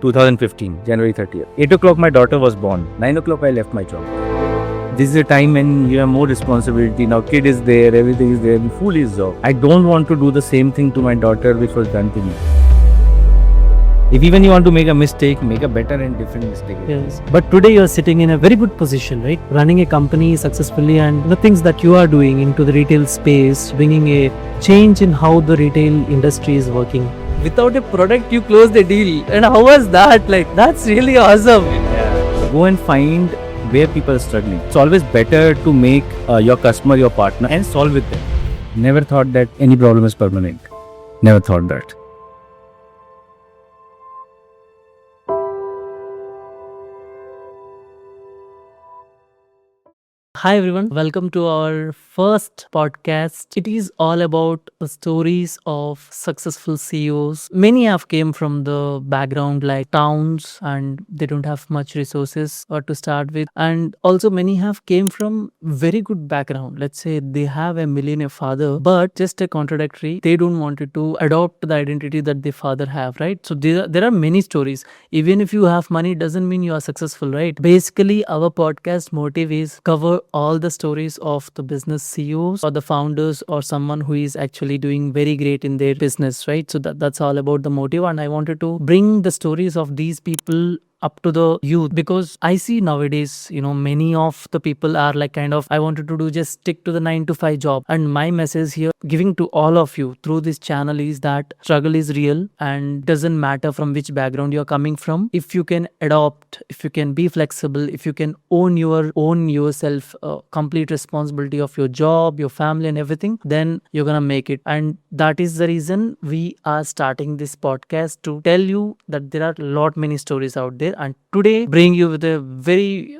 2015, January 30th. 8 o'clock my daughter was born. 9 o'clock I left my job. This is a time when you have more responsibility. Now kid is there, everything is there, and full is job. I don't want to do the same thing to my daughter which was done to me. If even you want to make a mistake, make a better and different mistake. Yes. But today you are sitting in a very good position, right? Running a company successfully, and the things that you are doing into the retail space, bringing a change in how the retail industry is working. Without a product, you close the deal. And how was that? Like, that's really awesome. Go and find where people are struggling. It's always better to make your customer your partner and solve with them. Never thought that any problem is permanent. Never thought that. Hi everyone, welcome to our first podcast. It is all about the stories of successful CEOs. Many have came from the background like towns and they don't have much resources or to start with. And also many have came from very good background. Let's say they have a millionaire father, but just a contradictory. They don't wanted to adopt the identity that their father have, right? So there are many stories. Even if you have money, doesn't mean you are successful, right? Basically, our podcast motive is cover all the stories of the business CEOs or the founders or someone who is actually doing very great in their business, right? So that's all about the motive, and I wanted to bring the stories of these people up to the youth, because I see nowadays, many of the people are like kind of, I wanted to do just stick to the 9 to 5 job. And my message here giving to all of you through this channel is that struggle is real and doesn't matter from which background you're coming from. If you can adopt, if you can be flexible, if you can own yourself, complete responsibility of your job, your family and everything, then you're gonna make it. And that is the reason we are starting this podcast, to tell you that there are many stories out there. And today bring you with a very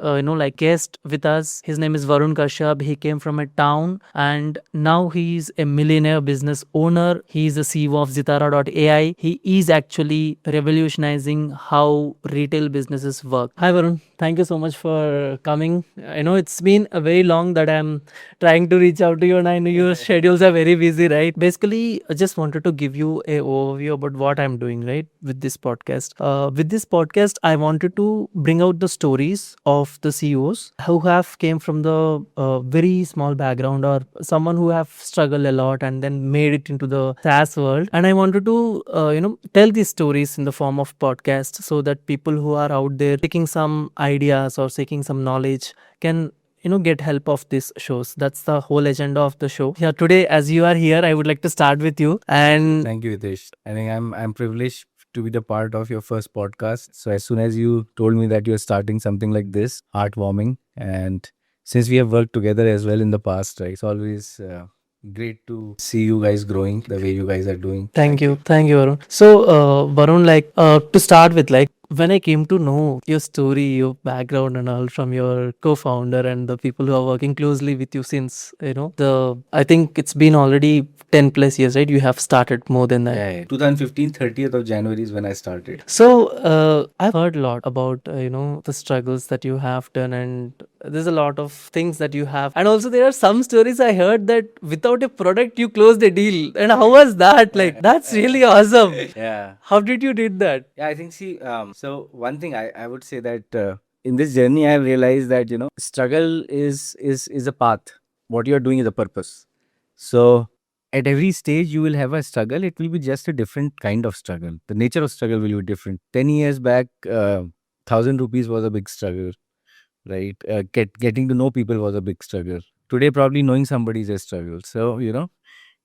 guest with us. His name is Varun Kashyap. He came from a town and now he is a millionaire business owner. He is the CEO of Zitara.ai. He is actually revolutionizing how retail businesses work. Hi Varun, thank you so much for coming. I know it's been a very long that I'm trying to reach out to you, and I know your schedules are very busy, right? Basically, I just wanted to give you a overview about what I'm doing, right, with this podcast. With this podcast, I wanted to bring out the stories of the CEOs who have came from the very small background, or someone who have struggled a lot and then made it into the SaaS world. And I wanted to tell these stories in the form of podcast, so that people who are out there taking some ideas or seeking some knowledge can get help of these shows. That's the whole agenda of the show. Yeah, today as you are here, I would like to start with you. And Thank you, Hitesh. I think I'm privileged to be the part of your first podcast. So as soon as you told me that you're starting something like this, heartwarming, and since we have worked together as well in the past, right, it's always great to see you guys growing the way you guys are doing. thank you Varun. So Varun, to start with, when I came to know your story, your background and all from your co-founder and the people who are working closely with you since, I think it's been already 10 plus years, right? You have started more than that. Yeah. 2015, 30th of January is when I started. So I've heard a lot about the struggles that you have done, and there's a lot of things that you have, and also there are some stories I heard that without a product you close the deal. And how was that? Like, that's really awesome. Yeah. How did you did that? Yeah, I think, see, so one thing I would say that in this journey, I have realized that, struggle is a path. What you are doing is a purpose. So at every stage, you will have a struggle. It will be just a different kind of struggle. The nature of struggle will be different. 10 years back, 1,000 rupees was a big struggle, right? Getting to know people was a big struggle. Today, probably knowing somebody is a struggle. So,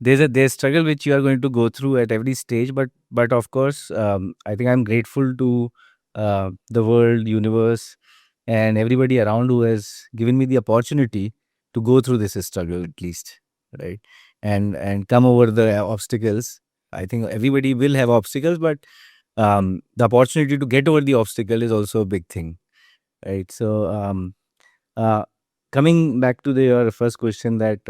there's struggle which you are going to go through at every stage, but of course, I think I'm grateful to the world, universe, and everybody around who has given me the opportunity to go through this struggle at least, right? And come over the obstacles. I think everybody will have obstacles, but the opportunity to get over the obstacle is also a big thing, right? So uh, coming back to your first question, that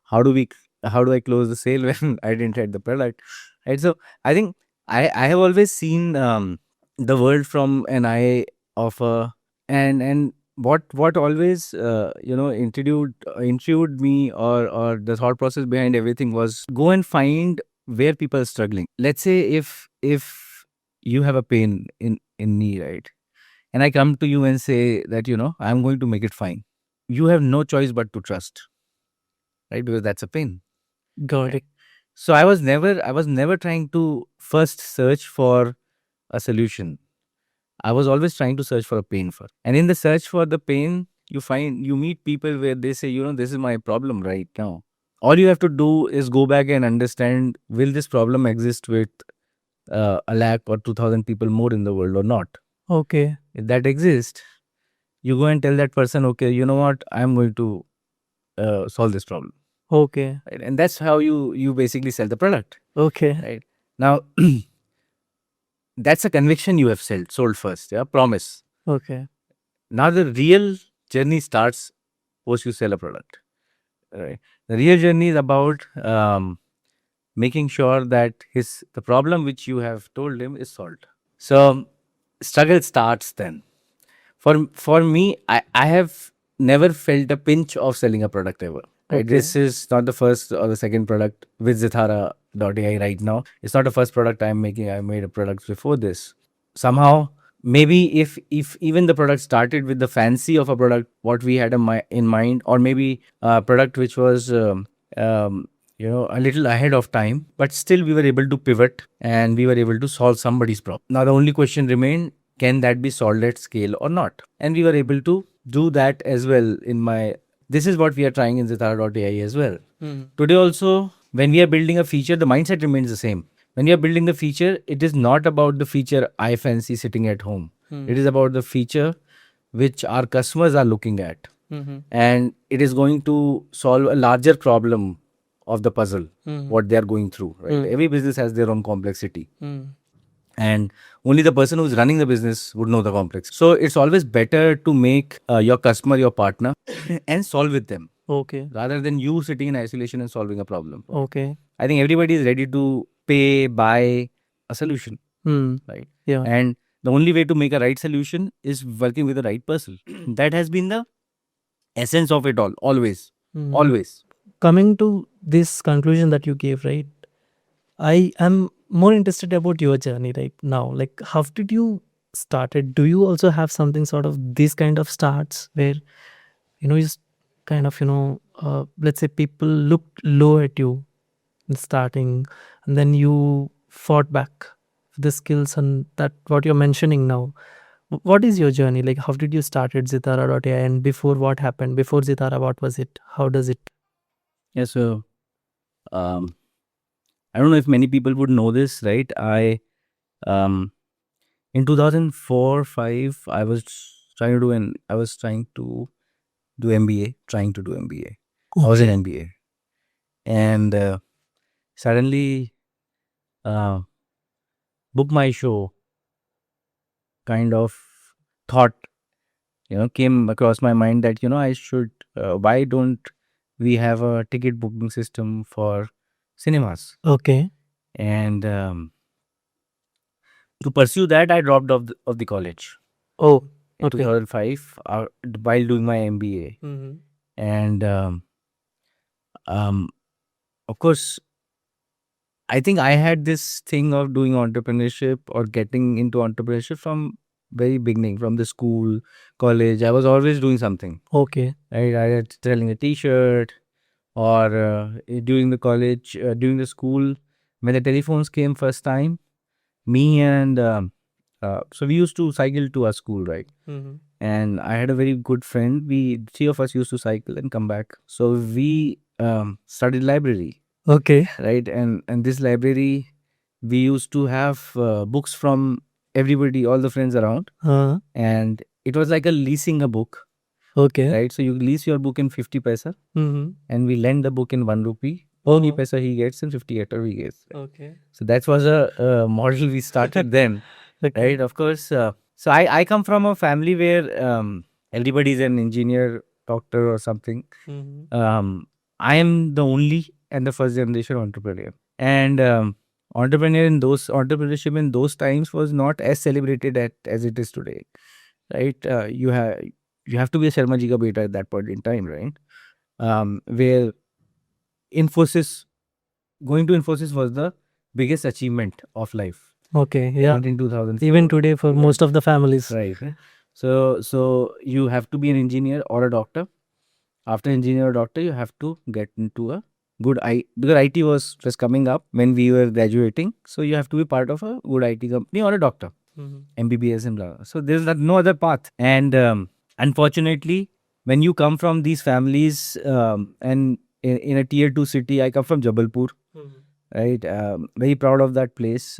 how do we how do I close the sale when I didn't have the product, right? So I think I have always seen the world from an eye of a, and what always intrigued me, or the thought process behind everything was go and find where people are struggling. Let's say if you have a pain in knee, right? And I come to you and say that, I'm going to make it fine. You have no choice but to trust, right? Because that's a pain. Got it. So I was never trying to first search for a solution. I was always trying to search for a pain first. And in the search for the pain, you meet people where they say, this is my problem right now. All you have to do is go back and understand, will this problem exist with a lakh or 2,000 people more in the world or not? Okay. If that exists, you go and tell that person, okay, you know what, I'm going to solve this problem. Okay. Right? And that's how you basically sell the product. Okay. Right? Now, that's a conviction you have sold first, yeah, promise. Okay. Now the real journey starts once you sell a product. Right? The real journey is about making sure that the problem which you have told him is solved. So struggle starts then. For me, I have never felt a pinch of selling a product ever. Right? Okay. This is not the first or the second product with Zithara.ai right now. It's not the first product I'm making. I made a product before this. Somehow, maybe if even the product started with the fancy of a product, what we had in mind, or maybe a product which was a little ahead of time, but still we were able to pivot and we were able to solve somebody's problem. Now the only question remained, can that be solved at scale or not? And we were able to do that as well. This is what we are trying in Zitara.ai as well. Today also, when we are building a feature, the mindset remains the same. When you are building the feature, it is not about the feature I fancy sitting at home. It is about the feature which our customers are looking at. And it is going to solve a larger problem of the puzzle, what they are going through. Right? Every business has their own complexity. And only the person who's running the business would know the complex. So it's always better to make your customer your partner and solve with them Okay. rather than you sitting in isolation and solving a problem. Okay. I think everybody is ready to buy a solution, right? Yeah. And the only way to make a right solution is working with the right person. That has been the essence of it all, always, always. Coming to this conclusion that you gave, right? I am more interested about your journey right now. Like, how did you started? Do you also have something sort of this kind of starts where you kind of let's say people looked low at you in starting, and then you fought back with the skills and that what you're mentioning now. What is your journey like? How did you start at Zitara.ai, and before what happened? Before Zitara, what was it? How does it? Yeah, so um, I don't know if many people would know this, right? Um, in 2004-5, I was trying to do MBA, trying to do MBA. I was in MBA, and suddenly, Book My Show kind of thought, came across my mind that I should. Why don't we have a ticket booking system for cinemas? Okay. And to pursue that, I dropped of the college Oh, in okay. 2005 while doing my MBA. And of course, I think I had this thing of doing entrepreneurship or getting into entrepreneurship from very beginning, from the school, college. I was always doing something. Okay. Right? I was selling a T-shirt, or during the college, during the school, when the telephones came first time, me and so we used to cycle to our school, right? And I had a very good friend. We three of us used to cycle and come back. So we studied library, Okay. right? And this library, we used to have books from everybody, all the friends around, and it was like a leasing a book, Okay. right? So you lease your book in 50 paisa, and we lend the book in 1 rupee. Oh. 50 paisa he gets and 58 we gets. Okay. So that was a model we started then, Okay. right? Of course. So I come from a family where everybody is an engineer, doctor, or something. I am the only and the first generation entrepreneur, and entrepreneurship in those times was not as celebrated as it is today, right? You have to be a Sharma ji ka beta at that point in time, right? Where going to Infosys was the biggest achievement of life. Okay. Yeah. not in 2000. Even today for most of the families. Right. So you have to be an engineer or a doctor. After engineer or doctor, you have to get into a good because IT was coming up when we were graduating. So you have to be part of a good IT company or a doctor, MBBS and blah. So there's no other path. And unfortunately, when you come from these families and in a tier 2 city, I come from Jabalpur, right? Very proud of that place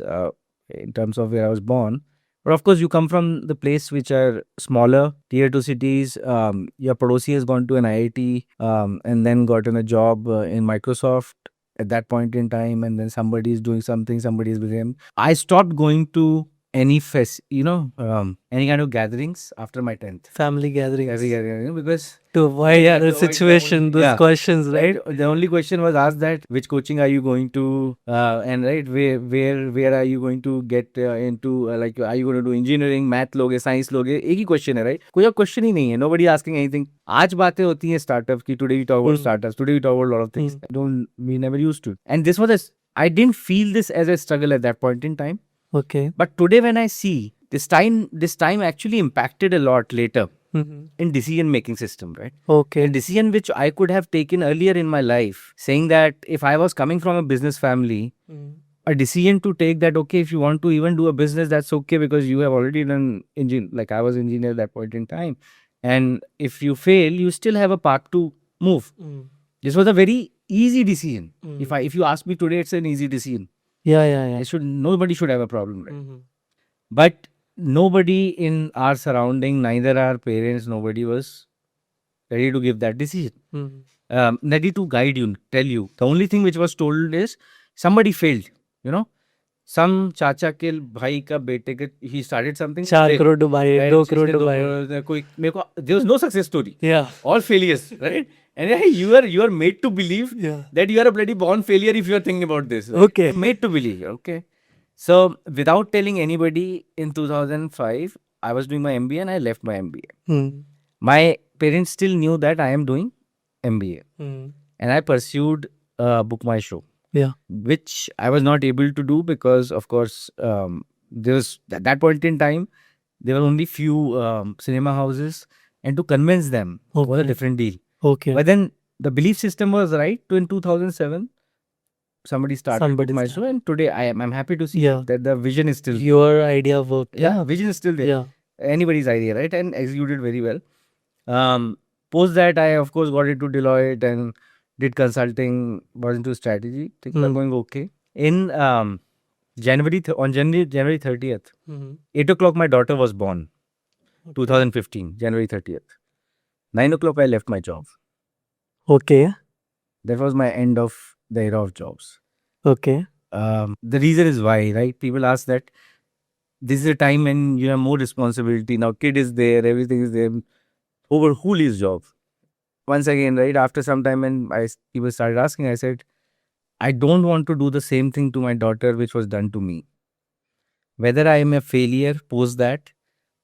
in terms of where I was born. But of course, you come from the place which are smaller, tier 2 cities. Your Padosi has gone to an IIT and then gotten a job in Microsoft at that point in time. And then somebody is doing something, somebody is with him. I stopped going to any any kind of gatherings after my 10th. Family gatherings. Every gathering, because To avoid Yeah, the to avoid the situation, only- those Yeah. questions, right? right, the only question was asked that which coaching are you going to and right where are you going to get into like are you going to do engineering, math लोगे, science लोगे, एक ही question है, right? कोई और question ही नहीं है, nobody asking anything. आज बातें होती हैं startup की, today we talk about startups, today we talk about a lot of things. We never used to, and this was I didn't feel this as a struggle at that point in time. Okay. But today when I see this time actually impacted a lot later in decision making system, right? Okay. A decision which I could have taken earlier in my life, saying that if I was coming from a business family, a decision to take that, okay, if you want to even do a business, that's okay because you have already done like I was engineer at that point in time. And if you fail, you still have a path to move. This was a very easy decision. If you ask me today, it's an easy decision. Yeah. Nobody should have a problem, right? But nobody in our surrounding, neither our parents, nobody was ready to give that decision. Ready to guide you, tell you. The only thing which was told is somebody failed, some चाचा के भाई का बेटे के he started something. 4 crore Dubai, right? 2 crore जिसने दो Dubai. Crore- कोई मेरे को there was no success story. Yeah. All failures, right? And yeah, you are made to believe Yeah. that you are a bloody born failure if you are thinking about this. right? Okay. You're made to believe. Okay. So without telling anybody, in 2005, I was doing my MBA and I left my MBA. My parents still knew that I am doing MBA, and I pursued Book My Show, Yeah. which I was not able to do because, of course, there was at that point in time there were only few cinema houses, and to convince them was a Okay. different deal. Okay. But then the belief system was right. To in 2007, somebody started Somebody Book My Show, and today I'm happy to see Yeah. that the vision is still Your idea worked. yeah, vision is still there. Yeah. Anybody's idea, right? And executed very well. Post that, I of course got into Deloitte and did consulting, was into strategy. Things were going okay. In January 30th, 8 o'clock, my daughter was born. 2015, January 30th. 9 o'clock, I left my job. Okay. That was my end of the era of jobs. Okay. The reason is why, right? People ask that this is a time when you have more responsibility. Now, kid is there, everything is there. Over who leaves job? Once again, right? After some time, when people started asking, I said, I don't want to do the same thing to my daughter which was done to me. Whether I am a failure post that,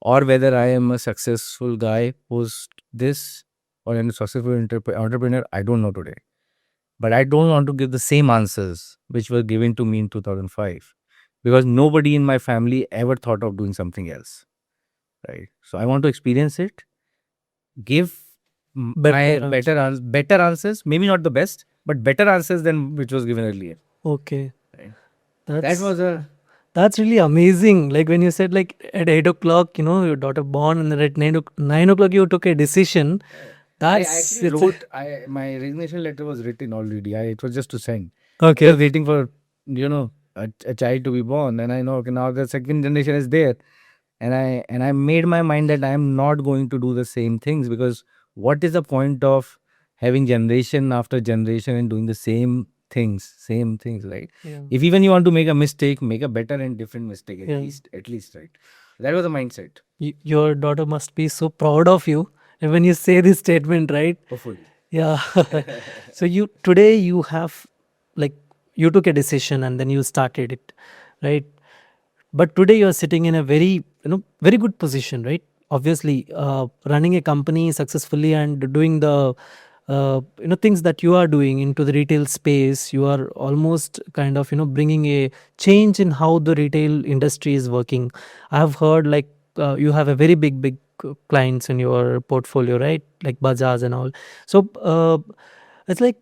or whether I am a successful guy post this, or a successful entrepreneur, I don't know today. But I don't want to give the same answers which were given to me in 2005, because nobody in my family ever thought of doing something else, right? So I want to experience it, give better answers, maybe not the best, but better answers than which was given earlier. Okay. Right. That's, That was a that's really amazing. Like when you said like at 8 o'clock, your daughter born, and then at 9 o'clock you took a decision. I That's actually it's a- wrote. My resignation letter was written already. It was just to send. okay. I was waiting for a child to be born, and I know okay, now the second generation is there, and I made my mind that I am not going to do the same things, because what is the point of having generation after generation and doing the same things, right? Yeah. If even you want to make a mistake, make a better and different mistake Yeah. at least, right? That was the mindset. Your daughter must be so proud of you. And when you say this statement, right? Hopefully. Yeah. So today you have like you took a decision and then you started it, right? But today you are sitting in a very very good position, right? Obviously, running a company successfully and doing the things that you are doing into the retail space. You are almost kind of bringing a change in how the retail industry is working. I have heard like you have a very big clients in your portfolio, right? Like Bajaj and all. So it's like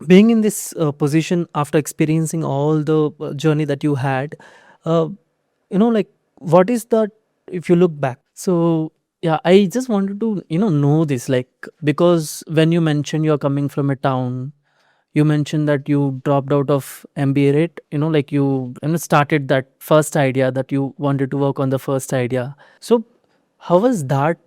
being in this position after experiencing all the journey that you had, uh, like what is that if you look back? So yeah, I just wanted to know this, like, because when you mentioned you're coming from a town, you mentioned that you dropped out of MBA, right? Like you started that first idea that you wanted to work on the first idea. So how was that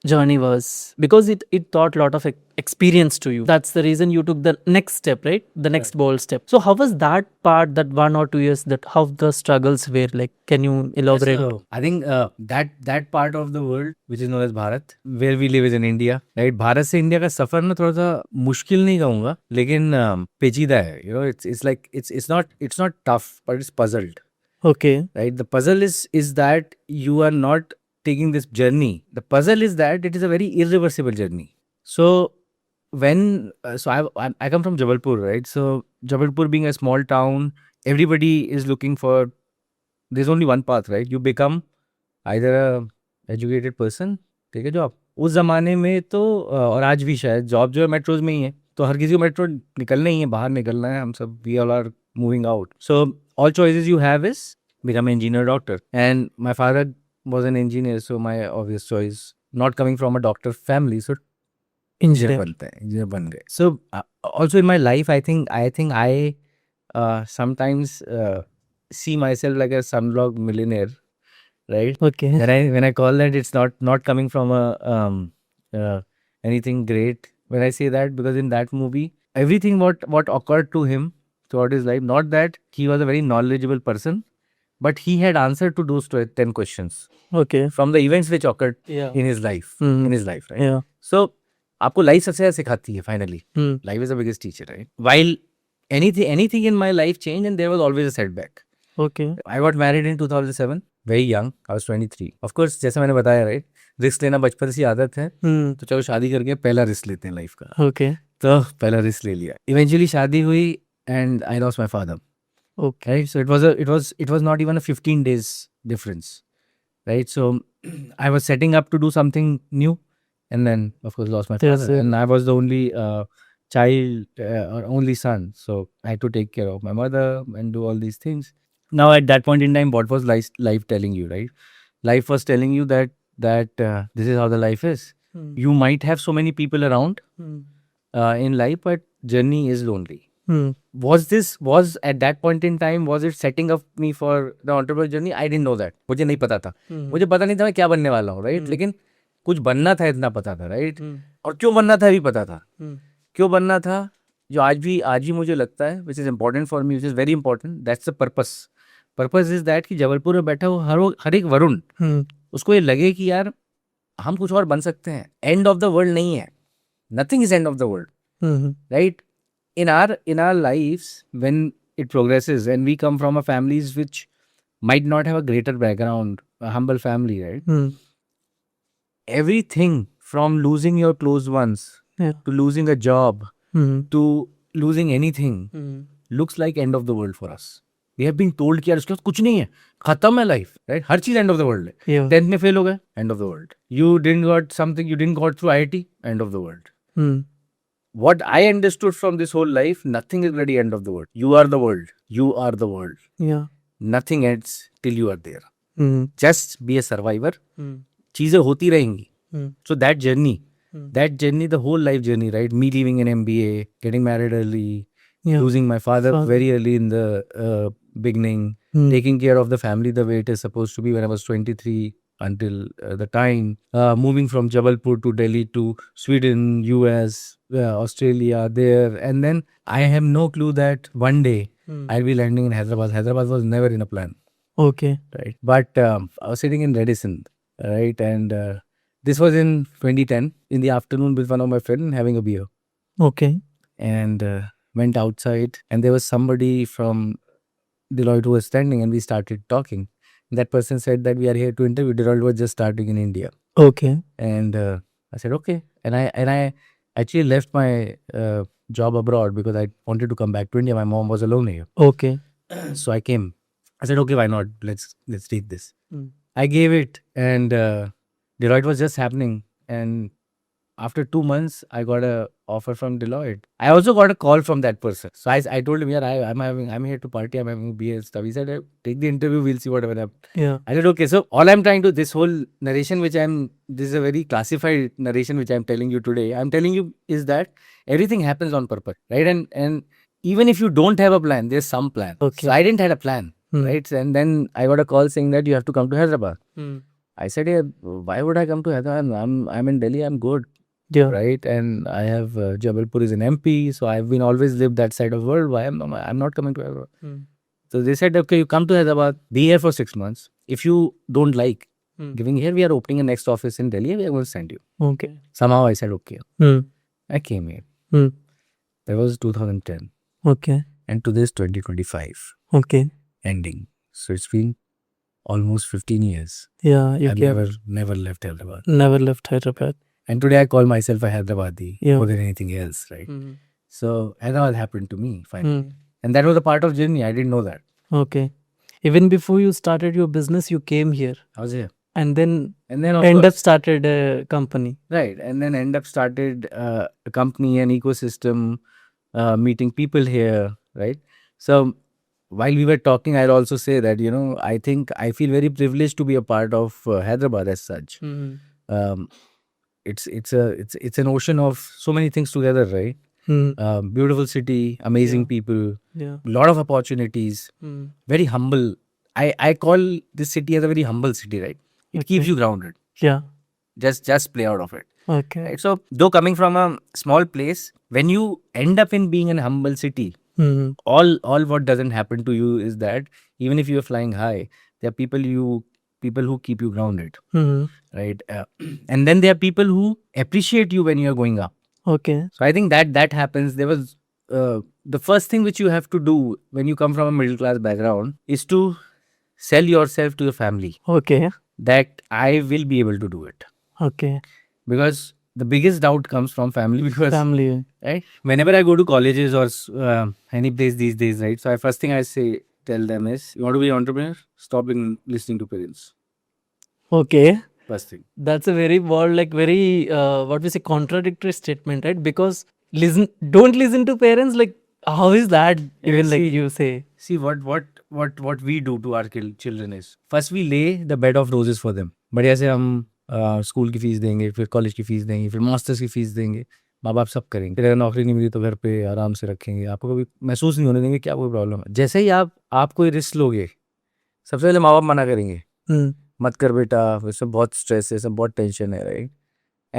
journey was, because it taught a lot of experience to you. That's the reason you took the next step, right? The next bold step. So how was that part, that 1 or 2 years, that how the struggles were like? Can you elaborate? So I think that part of the world which is known as Bharat, where we live is in India, right? Bharat से India का सफर ना थोड़ा सा मुश्किल नहीं कहूँगा, लेकिन पेचीदा है. It's like it's not tough, but it's puzzled, Okay. right? The puzzle is that you are not taking this journey. The puzzle is that it is a very irreversible journey. So I come from Jabalpur, right? So Jabalpur being a small town, everybody is looking for, there's only one path, right? You become either a educated person, take a job. उस जमाने में तो और आज भी शायद job जो है मेट्रोज में ही है, तो हर किसी को मेट्रो निकलना ही है, बाहर निकलना है, हम सब we all are moving out. So all choices you have is become an engineer, doctor, and my father was an engineer, so my obvious choice, not coming from a doctor family, so engineer बनते हैं, engineer बन गए. So also in my life, I think I sometimes see myself like a slumdog millionaire, right? Okay. When I call that, it's not coming from a anything great when I say that, because in that movie, everything what occurred to him throughout his life, not that he was a very knowledgeable person, but he had answered to those 10 questions Okay. from the events which occurred Yeah. in his life, right? Yeah. So आपको life सबसे ज़्यादा सिखाती है finally. Hmm. Life is the biggest teacher, right? While anything in my life changed, and there was always a setback. Okay. I got married in 2007, very young. I was 23. Of course, जैसे मैंने बताया, right? Risk लेना बचपन से आदत है, Hmm. तो चलो शादी करके पहला रिस्क लेते हैं लाइफ का. Okay. तो पहला रिस्क ले लिया. Eventually शादी हुई and I lost my father. Okay. Right? So it was not even a 15 days difference. Right? So I was setting up to do something new, and then of course lost my Yes, father. sir. And I was the only child or only son. So I had to take care of my mother and do all these things. Now at that point in time, what was life telling you, right? Life was telling you that this is how the life is. Hmm. You might have so many people around Hmm. in life, but journey is lonely. Hmm. Was at that point in time, was it setting up me for the entrepreneur journey? I didn't know that. मुझे नहीं पता था. Hmm. मुझे पता नहीं था मैं क्या बनने वाला हूँ, right? Hmm. लेकिन कुछ बनना था, इतना पता था, right? Hmm. और क्यों बनना था भी पता था. Hmm. क्यों बनना था जो आज भी मुझे लगता है, which is important for me, which is very important. That's the purpose. Purpose is that कि जबलपुर में बैठा हो हर एक वरुण, Hmm. उसको ये लगे कि यार हम कुछ और बन सकते हैं. एंड ऑफ द वर्ल्ड नहीं है. Nothing is and of the world, Hmm. right? In our lives, when it progresses, and we come from a families which might not have a greater background, a humble family, right? Hmm. Everything from losing your close ones Yeah. to losing a job Hmm. to losing anything Hmm. looks like end of the world for us. We have been told कि यार उसके बाद कुछ नहीं है, खत्म है life, right? हर चीज एंड ऑफ द वर्ल्ड है. Yeah. 10th में फेल हो गए, end of the world. You didn't got something, you didn't got through IIT, end of the world. Hmm. What I understood from this whole life, nothing is really end of the world. You are the world. You are the world. Yeah. Nothing ends till you are there. Hmm. Just be a survivor. Hmm. चीजें होती रहेंगी. Hmm. So that journey, the whole life journey, right? Me leaving an MBA, getting married early, Yeah. losing my father Father. very early in the beginning, Hmm. taking care of the family the way it is supposed to be when I was 23 until the time, moving from Jabalpur to Delhi to Sweden, US, Australia, there. And then I have no clue that one day Hmm. I'll be landing in Hyderabad. Hyderabad was never in a plan, Okay. right? But I was sitting in Radisson, right? And this was in 2010 in the afternoon with one of my friends having a beer. Okay. And went outside, and there was somebody from Deloitte who was standing, and we started talking. That person said that we are here to interview. Deloitte was just starting in India. Okay. And I said, okay. And I actually left my job abroad because I wanted to come back to India. My mom was alone here. Okay. So I came. I said, okay, why not? Let's take this. Mm. I gave it, and Deloitte was just happening. And after 2 months, I got a offer from Deloitte. I also got a call from that person. So I told him, yeah, I'm here to party. I'm having beer and stuff. He said, take the interview. We'll see whatever happens. Yeah. I said, okay. So all I'm trying to, this whole narration this is a very classified narration which I'm telling you today. I'm telling you is that everything happens on purpose, right? And even if you don't have a plan, there's some plan. Okay. So I didn't have a plan, Hmm. right? And then I got a call saying that you have to come to Hyderabad. Hmm. I said, yeah, why would I come to Hyderabad? I'm in Delhi. I'm good, Yeah. right? And I have Jabalpur is an MP, so I've been always lived that side of the world. Why I'm not coming to Hyderabad? Hmm. So they said, okay, you come to Hyderabad, be here for 6 months. If you don't like Hmm. giving here, we are opening a next office in Delhi. We are going to send you. Okay. Somehow I said, okay. Hmm. I came here. Hmm. That was 2010. Okay. And today is 2025 Okay. ending. So it's been almost 15 years. Yeah. You I've came. never left Hyderabad. Never left Hyderabad. And today I call myself a Hyderabadi Yeah. more than anything else, right? Hmm. So Hyderabad happened to me finally. Hmm. And that was a part of journey. I didn't know that. Okay. Even before you started your business, you came here I was here. and then And then of end up course, started a company. right. And then end up started a company, an ecosystem, meeting people here, right? So while we were talking, I'll also say that, I think I feel very privileged to be a part of Hyderabad as such. Hmm. Um, it's an ocean of so many things together, right? Hmm. Beautiful city, amazing Yeah. people, Yeah. lot of opportunities, Hmm. very humble. I call this city as a very humble city, right? It keeps Okay. you grounded. Yeah. Just play out of it. Okay. Right? So though coming from a small place, when you end up in being an humble city, Hmm. all what doesn't happen to you is that even if you are flying high, there are people who keep you grounded, Hmm. right? And then there are people who appreciate you when you are going up. Okay. So I think that happens. There was the first thing which you have to do when you come from a middle class background is to sell yourself to your family Okay. that I will be able to do it, Okay. because the biggest doubt comes from family because Family. right, whenever I go to colleges or any place these days, right, so first thing I tell them is, you want to be an entrepreneur, stop listening to parents. Okay. First thing. That's a very bold, like very what we say contradictory statement, right? Because don't listen to parents. Like, how is that even like see- you say? See what we do to our children is, first we lay the bed of roses for them. बढ़िया से हम school की fees देंगे, फिर college की fees देंगे, फिर masters की फीस देंगे, माँ बाप सब करेंगे। फिर अगर नौकरी नहीं मिली तो घर पे आराम से रखेंगे, आपको कभी महसूस नहीं होने देंगे क्या कोई प्रॉब्लम है। जैसे ही आप कोई रिस्क लोगे, सबसे पहले माँ बाप मना करेंगे, Hmm. मत कर बेटा, इसमें बहुत स्ट्रेस है, इसमें बहुत टेंशन है, right?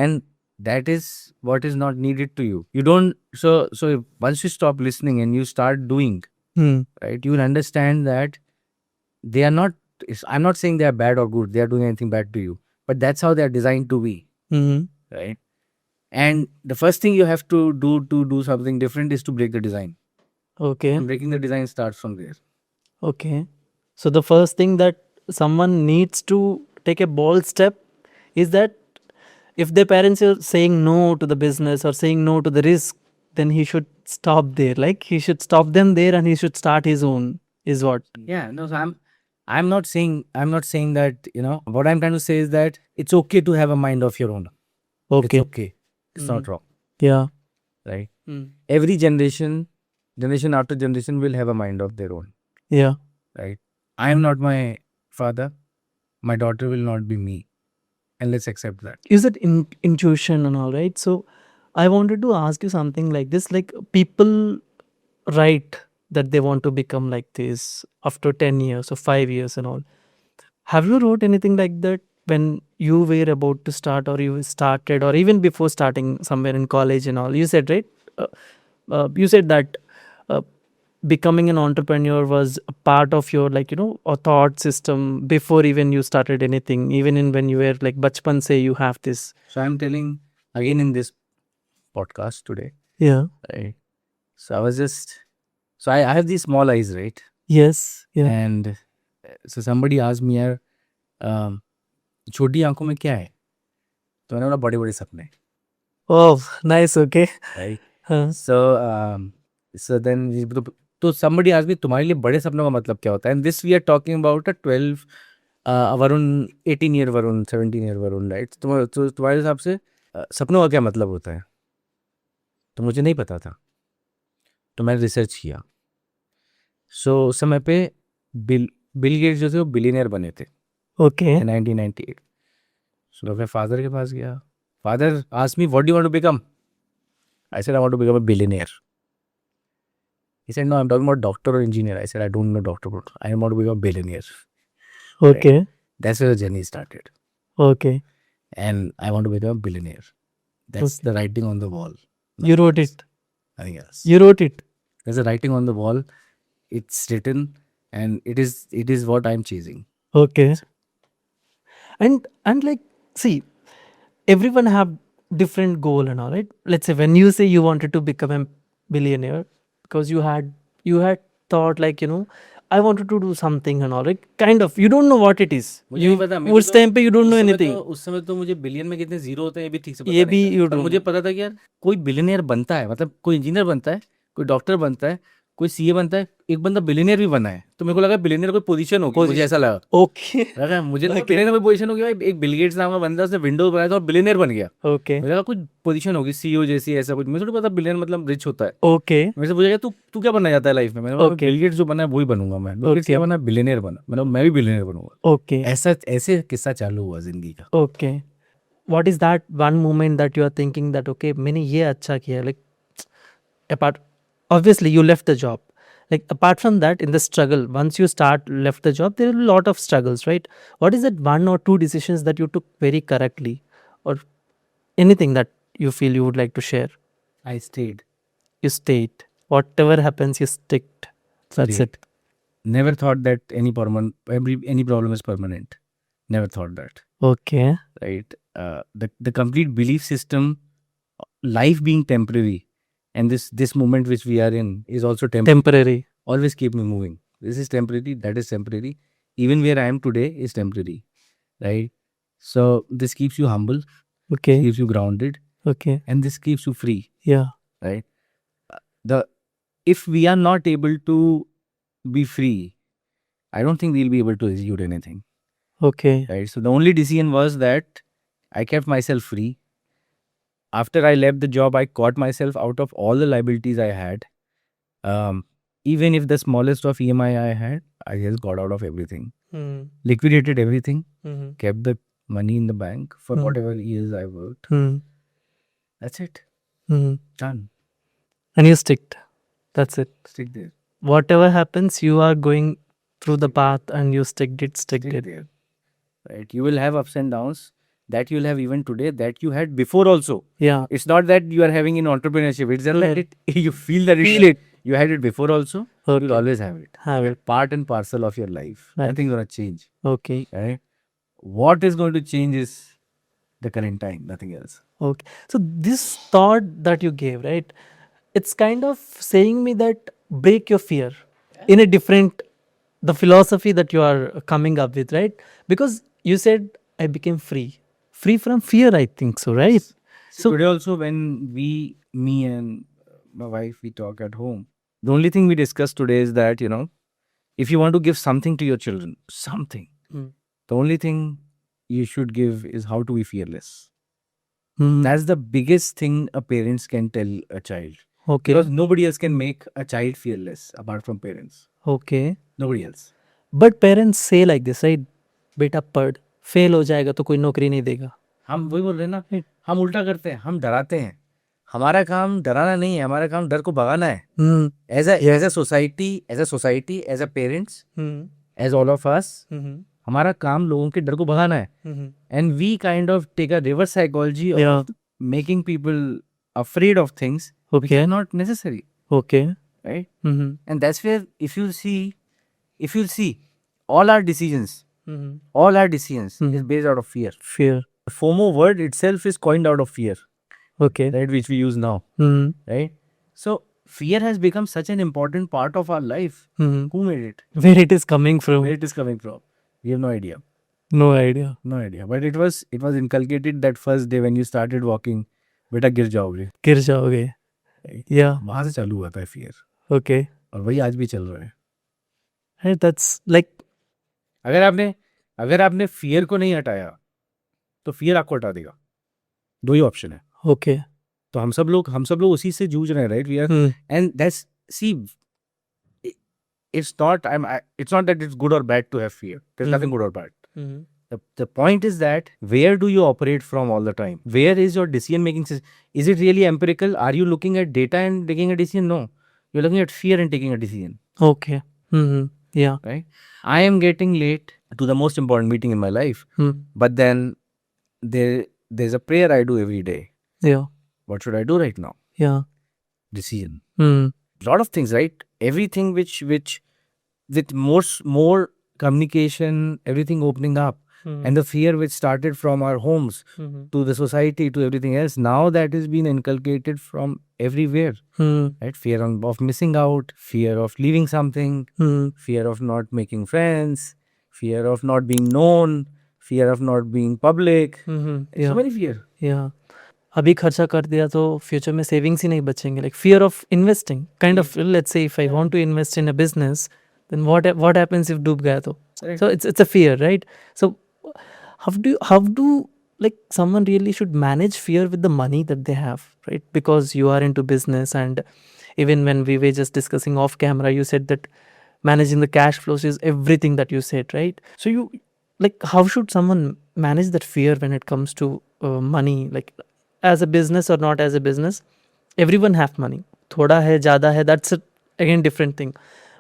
And that is what is not needed to you. You don't, so once you stop listening and you start doing, Hmm. right, you will understand that they are not, I'm not saying they are bad or good, they are doing anything bad to you, but that's how they are designed to be, Hmm. right? And the first thing you have to do something different is to break the design. Okay. And breaking the design starts from there. Okay. So the first thing that someone needs to take a bold step is that if their parents are saying no to the business or saying no to the risk, then he should stop there. Like he should stop them there and he should start his own. Is what? Yeah, no, so I'm not saying that, what I'm trying to say is that it's okay to have a mind of your own. Okay. It's okay. It's not wrong, Yeah. right? Hmm. Every generation after generation will have a mind of their own, Yeah. right? I am not my father. My daughter will not be me. And let's accept that. Is it intuition and all, right? So I wanted to ask you something like this. Like people write that they want to become like this after 10 years or 5 years and all. Have you wrote anything like that when you were about to start or you started or even before starting somewhere in college and all? You said, right? You said that uh, becoming an entrepreneur was a part of your a thought system before even you started anything, even in when you were like bachpan say you have this. So I'm telling again in this podcast today, Yeah. right? So I have these small eyes, right? Yes. Yeah. And so somebody asked me, यार छोटी आंखों में क्या है? तो मैंने बोला बड़े बड़े सपने. Oh, nice. Okay. right? Huh. So then तो somebody asked me तुम्हारे लिए बड़े सपनों का मतलब क्या होता है? And this we are talking about a 12 Varun 18 year Varun 17 year Varun, right? तो तुम्हारे हिसाब से सपनों का क्या मतलब होता है? तो मुझे नहीं पता था, तो मैंने रिसर्च किया। उस समय पे बिल बिल गेट्स जो थे वो बिलियनियर बने थे Okay. in 1998। मैं अपने फादर के पास गया। Father asked me what do you want to become? I said I want to become a billionaire. He said, no, I'm talking about doctor or engineer. I said, I don't know doctor, but I want to become a billionaire. Right? Okay. That's where the journey started. Okay. And I want to become a billionaire. That's Okay. the writing on the wall. You wrote it. Nothing else. You wrote it. There's a writing on the wall. It's written, and it is what I'm chasing. Okay. And like, see, everyone have different goal and all, right? Let's say when you say you wanted to become a billionaire because you had thought like, I wanted to do something and all, right? Kind of, you don't know what it is. मुझे नहीं पता, मेरे को उस time पे you don't know anything. उस समय तो मुझे बिलियन में कितने जीरो होते हैं ये भी ठीक से पता ये नहीं भी था। you पर don't मुझे know. पता था कि यार कोई बिलियनियर बनता है, मतलब कोई इंजीनियर बनता है, कोई डॉक्टर बनता है, कोई सीए बनता है, एक बंदा बिलियनियर भी बना है। तो मेरे को लगा बिलियनियर कोई पोजीशन होगी, मुझे ऐसा लगा। Okay. लगा मुझे लगा बिलियनियर कोई पोजीशन होगी। भाई एक बिल गेट्स नाम का बंदा, उसने विंडोज बनाया था और बिलियनियर बन गया। Okay. मुझे लगा कुछ पोजीशन होगी सीईओ जैसी, ऐसा कुछ। मुझे थोड़ी पता बिलियनियर मतलब रिच होता है। Okay. मेरे से पूछा गया तू तू क्या बनना चाहता है लाइफ में? मैंने बोला Okay. बिल गेट्स जो बना है वही बनूंगा मैं। Bill Gates Okay. क्या बना? बिलियनियर बना। मैं भी बिलियनियर बनूंगा। Okay. ऐसे किस्सा चालू हुआ जिंदगी का। Okay. What is that one moment that you are thinking that okay, मैंने ये अच्छा किया, like apart, obviously you left the job, like apart from that, in the struggle, once you start left the job, there are a lot of struggles, right? What is that one or two decisions that you took very correctly, or anything that you feel you would like to share? I stayed. You stayed, whatever happens you sticked, that's Stayed. it. Never thought that any problem is permanent. Never thought that. Okay. Right? The complete belief system, life being temporary, and this moment which we are in is also temporary. Temporary. Always keep me moving. This is temporary, that is temporary. Even where I am today is temporary. Right? So this keeps you humble, Okay. keeps you grounded, Okay. and this keeps you free. Yeah. Right? If we are not able to be free, I don't think we'll be able to execute anything. Okay. Right? So the only decision was that I kept myself free. After I left the job, I caught myself out of all the liabilities I had. Even if the smallest of EMI I had, I just got out of everything. Hmm. Liquidated everything, Hmm. kept the money in the bank for Hmm. whatever years I worked. Hmm. That's it. Hmm. Done. And you sticked. That's it. Stick there. Whatever happens, you are going through the path and you sticked it. Stick there. Right? You will have ups and downs that you'll have even today, that you had before also. Yeah. It's not that you are having in entrepreneurship. It's just that you feel that Feel it. you had it before also. Okay. You'll always have it. Have it. Part and parcel of your life. Right. Nothing's gonna change. Okay. Right? What is going to change is the current time. Nothing else. Okay. So this thought that you gave, right? It's kind of saying me that break your fear in a different, the philosophy that you are coming up with, right? Because you said I became free from fear. I think so, right? So today also when me and my wife, we talk at home, the only thing we discuss today is that, if you want to give something to your children, something, the only thing you should give is how to be fearless. That's the biggest thing a parents can tell a child. Okay. Because nobody else can make a child fearless apart from parents. Okay. Nobody else. But parents say like this, right? बेटा पढ़, fail हो जाएगा तो कोई नौकरी नहीं देगा. हम वही बोल रहे हैं ना, हम उल्टा करते हैं, हम डराते हैं. हमारा काम डराना नहीं है, हमारा काम डर को भगाना है. As a society, as a parents, as all of us, हमारा काम लोगों के डर को भगाना है. And we kind of take a reverse psychology of making people afraid of things which are not necessary. Okay. Right? And that's where if you'll see, all our decisions is based out of fear. Fear. The FOMO word itself is coined out of fear, Okay. right? Which we use now, right? So fear has become such an important part of our life. Who made it? Where it is coming from? Where it is coming from? We have no idea. No idea. No idea. But it was inculcated that first day when you started walking बेटा गिर जाओगे, गिर जाओगे. Yeah. वहां से चालू हुआ था फियर, Okay. और वही आज भी चल रहा है. Hey, that's like अगर आपने फियर को नहीं हटाया तो फियर आपको हटा देगा. दो ही ऑप्शन है. okay. तो हम सब लोग उसी से जूझ रहे हैं, right? We are, Hmm. And that's, see, it's not that it's good or bad to have fear. There's nothing good or bad. Hmm. The point is that where do you operate from all the time? Where is your decision making system? Is it really empirical? Are you looking at data and taking a decision? No, you're looking at fear and taking a decision, Okay. Hmm. Yeah. right? I am getting late to the most important meeting in my life, Hmm. but then there's a prayer I do every day. Yeah. What should I do right now? Yeah. Decision. Hmm. Lot of things, right? Everything which with more communication, everything opening up, and the fear which started from our homes Hmm. to the society to everything else, now that is being inculcated from everywhere, Hmm. right? Fear of missing out, fear of leaving something, Hmm. fear of not making friends, fear of not being known, fear of not being public. Hmm. So Yeah. many fear. Yeah. अभी खर्चा कर दिया तो future में savings ही नहीं बचेंगे. Like fear of investing kind of. Let's say if I want to invest in a business, then what happens if डूब गया तो. Correct. So it's a fear, right? So how do like someone really should manage fear with the money that they have, right? Because you are into business, and even when we were just discussing off camera, you said that managing the cash flows is everything that you said, right? So you, like, how should someone manage that fear when it comes to money, like as a business or not as a business? Everyone have money, thoda hai zyada hai, that's a, again different thing.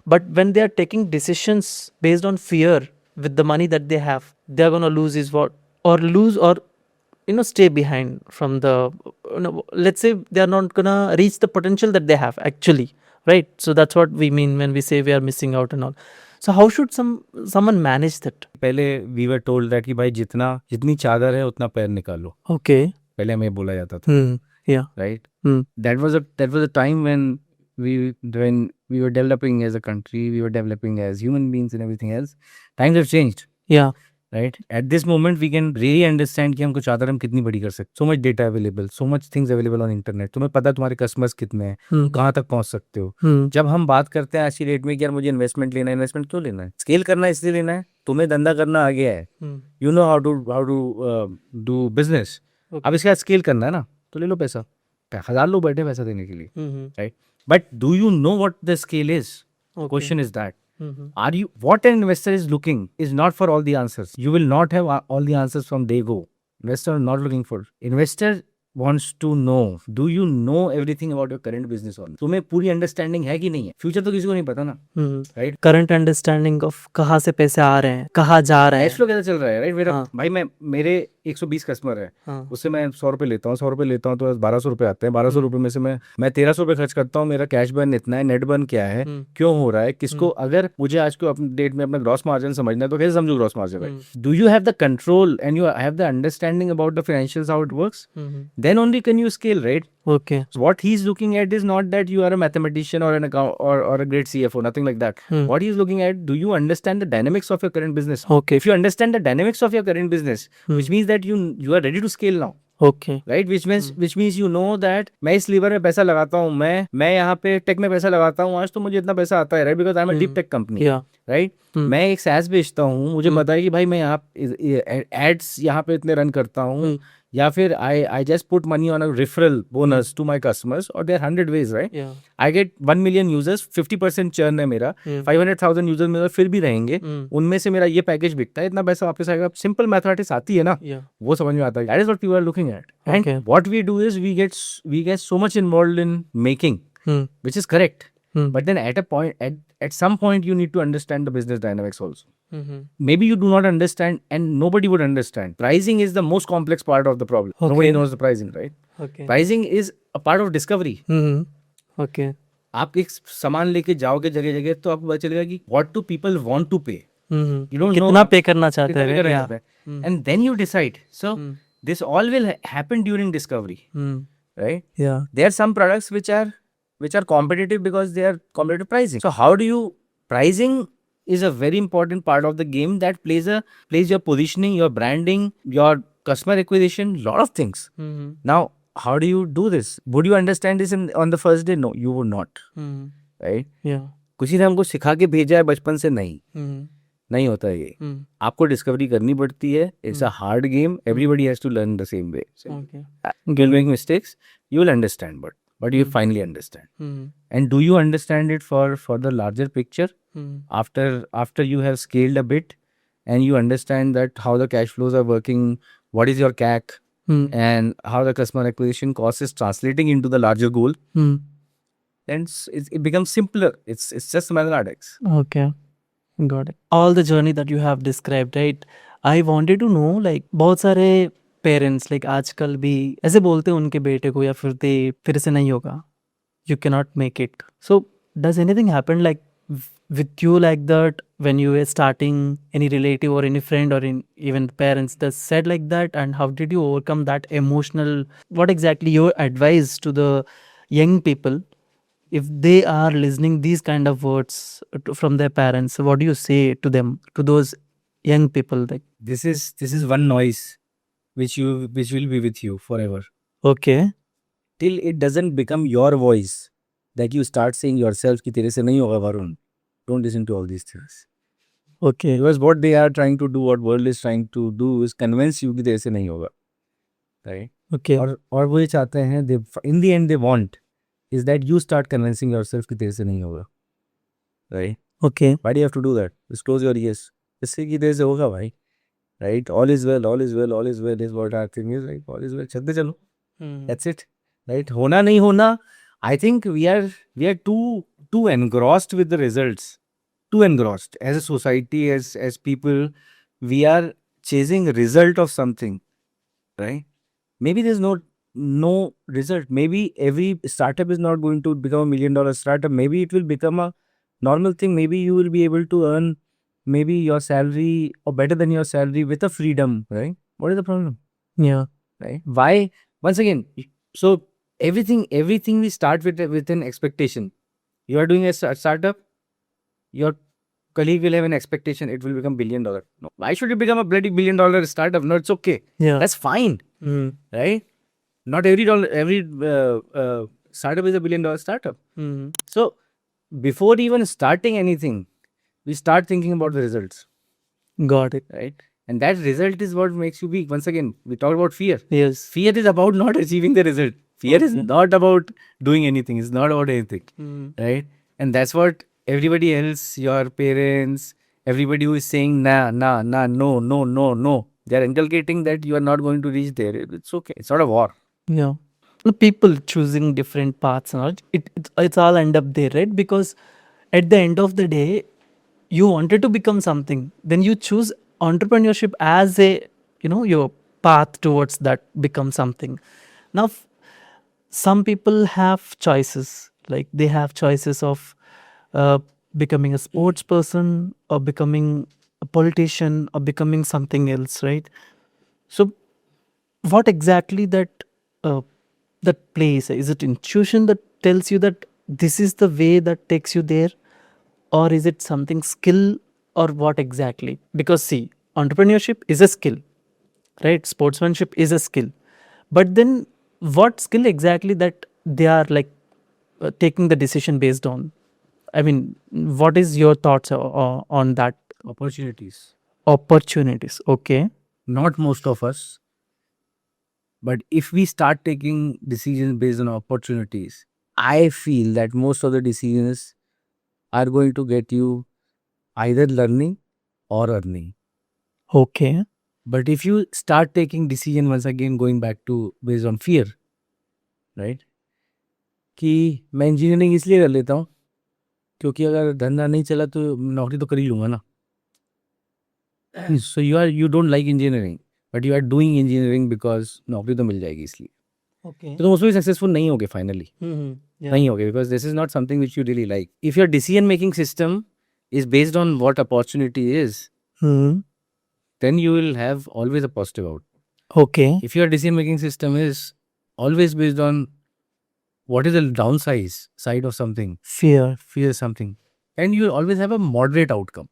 But when they are taking decisions based on fear with the money that they have, they are going to lose is what, or lose, or stay behind from the, let's say they are not going to reach the potential that they have actually, right? So that's what we mean when we say we are missing out and all. So how should someone manage that? पहले we were told that कि भाई जितनी चादर है उतना पैर निकालो. Okay. पहले हमें बोला जाता था, Yeah. right? Hmm. That was a time when we were developing as a country, we were developing as human beings and everything else. Times have changed, Yeah. right? At this moment we can really understand कि हमको चादर हम कितनी बड़ी कर सकते. So much data available, so much things available on internet. तुम्हें पता है तुम्हारे कस्टमर्स कितने हैं, Hmm. कहाँ तक पहुँच सकते हो. Hmm. जब हम बात करते हैं आज की डेट में कि यार मुझे इन्वेस्टमेंट लेना है, इन्वेस्टमेंट क्यों लेना है? स्केल करना है इसलिए लेना है. तुम्हें धंधा करना आ गया है, Hmm. You know how to do business. Okay. अब इसके बाद स्केल करना है ना, तो ले लो पैसा. 1000 लोग बैठे पैसा देने के लिए, Hmm. right? But do you know what the scale is? Okay. Question is that. Hmm. Are you, what an investor is looking is not for all the answers. You will not have all the answers from day go. Investor not looking for. Investor wants to know, do you know everything about your current business or not? तुम्हें पूरी understanding है कि नहीं है? Future तो किसी को नहीं पता ना, Hmm. Right? Current understanding of कहाँ से पैसे आ रहे हैं, कहाँ जा रहे कैश हैं. फ्लो कैसा चल रहा है, राइट? मेरा हाँ. भाई मेरे 120 कस्टमर है, हाँ. उससे मैं 100 रुपये लेता हूँ, 100 रुपये लेता हूँ तो 1200 रुपये आते हैं. 1200 रुपये में से मैं 1300 रुपये खर्च करता हूँ. मेरा कैश बर्न इतना है, नेट बर्न क्या है, क्यों हो रहा है, किसको, अगर मुझे आज को अपने डेट में अपना ग्रॉस मार्जिन समझना है तो कैसे समझू gross margin, right? Do you have the control and you have the understanding about the financials, how it works, then only can you scale, right? Okay. So what he's looking at is not that you are a mathematician or an account or a great CFO, nothing like that. What he's looking at, do you understand the dynamics of your current business? Okay. If you understand the dynamics of your current business, which means that you are ready to scale now, Okay. right? Which means you know that मैं इस liver में पैसा लगाता हूँ, मैं यहाँ पे take में पैसा लगाता हूँ, आज तो मुझे इतना पैसा आता है, right? Because I'm a deep tech company, Yeah. right? मैं एक SaaS बेचता हूँ, मुझे पता है कि भाई मैं यहाँ एड्स यहाँ पे इतने रन करता हूँ, या फिर I just put money on a referral bonus to my customers, or there are 100 ways, right? Yeah. I get 1 million users, 50% churn है मेरा, 500,000 यूजर मेरा फिर भी रहेंगे, उनमें से मेरा ये पैकेज बिकता है, इतना पैसा वापस आएगा. सिंपल मैथमेटिक्स आती है ना, Yeah. वो समझ में आता है. That is what people are looking at. And Okay. what we do is we get so much involved in making, which is correct. But then at some point you need to understand the business dynamics also. Maybe you do not understand, and nobody would understand. Pricing is the most complex part of the problem. Okay. Nobody knows the pricing, right? Okay. Pricing is a part of discovery. Okay. आप एक सामान लेके जाओगे जगह जगह तो आपको पता चलेगा कि what do people want to pay. You don't know कितना पे करना चाहते कितना हैं. करना Yeah. चाहते हैं. And then you decide. So this all will happen during discovery, right? Yeah. There are some products which are competitive because they are competitive pricing. So how do you, pricing is a very important part of the game that plays your positioning, your branding, your customer acquisition, lot of things. Now how do you do this? Would you understand this on the first day? No, you would not, Hmm. right? Yeah. किसी ने हमको सिखा के भेजा है बचपन से, नहीं Hmm. नहीं होता है ये. Hmm. आपको डिस्कवरी करनी पड़ती है. It's a hard game. Everybody has to learn the same way. Okay. You'll make mistakes. You will understand, but you finally understand. Hmm. And do you understand it for the larger picture? Hmm. After you have scaled a bit, and you understand that how the cash flows are working, what is your CAC, Hmm. and how the customer acquisition cost is translating into the larger goal, Hmm. then it becomes simpler. It's just mathematics. Okay. Got it. All the journey that you have described, right? I wanted to know, like, बहुत सारे parents like आजकल भी ऐसे बोलते हैं उनके बेटे को, या फिर से नहीं होगा, you cannot make it. So does anything happen like with you like that when you were starting? Any relative or any friend or even parents that said like that, and how did you overcome that emotional? What exactly your advice to the young people if they are listening these kind of words from their parents? What do you say to them, to those young people? Like, This is one noise which will be with you forever okay, till it doesn't become your voice, that you start saying yourself कि तेरे से नहीं होगा Varun. Don't listen to all these things. okay, Because what they are trying to do, what world is trying to do is convince you कि तेरे से नहीं होगा, right? okay, और वो ये चाहते हैं, they in the end they want is that you start convincing yourself कि तेरे से नहीं होगा, right? okay. Why do you have to do that? Just close your ears. इससे कि तेरे से होगा भाई, right? All is well, all is well, all is well is what our thing is, right? All is well. चलते चलो. That's it, right? होना नहीं होना. I think we are too engrossed with the results. Too engrossed as a society, as people. We are chasing a result of something, right? Maybe there's no result. Maybe every startup is not going to become $1 million startup. Maybe it will become a normal thing. Maybe you will be able to earn maybe your salary or better than your salary with a freedom, right? What is the problem, Yeah. right? Why? Once again, so everything we start with an expectation. You are doing a startup, your colleague will have an expectation it will become $1 billion. No, why should it become a bloody $1 billion startup? No, it's okay. Yeah. That's fine, Mm. right? Not every startup is a $1 billion startup. Mm. So before even starting anything, we start thinking about the results, Got it. right? And that result is what makes you weak. Once again, we talk about fear. Yes. Fear is about not achieving the result. Fear is not about doing anything. It's not about anything, right? And that's what everybody else, your parents, everybody who is saying nah, nah, nah, no, no, no, no. They are inculcating that you are not going to reach there. It's okay. It's not a war. Yeah. The people choosing different paths and all, it's all end up there, right? Because at the end of the day, you wanted to become something, then you choose entrepreneurship as a, your path towards that become something. Now, some people have choices, like they have choices of uh, becoming a sports person or becoming a politician or becoming something else, right? So what exactly uh, that plays? Is it intuition that tells you that this is the way that takes you there, or is it something skill, or what exactly? Because see, entrepreneurship is a skill, right? Sportsmanship is a skill, but then what skill exactly that they are like taking the decision based on? I mean, what is your thoughts on that? Opportunities. Opportunities, okay. Not most of us. But if we start taking decisions based on opportunities, I feel that most of the decisions are going to get you either learning or earning. Okay. But if you start taking decision, once again going back to based on fear, right? कि मैं engineering इसलिए कर लेता हूँ क्योंकि अगर धंधा नहीं चला तो नौकरी तो कर ही लूँगा ना. So you don't like engineering, but you are doing engineering because नौकरी तो मिल जाएगी इसलिए. Okay. तो तुम उसमें सक्सेसफुल नहीं होगे फाइनली. Yeah. नहीं होगे because this is not something which you really like. If your decision making system is based on what opportunity is, then you will have always a positive out. Okay. If your decision making system is always based on what is the downside side of something, fear something, and you always have a moderate outcome,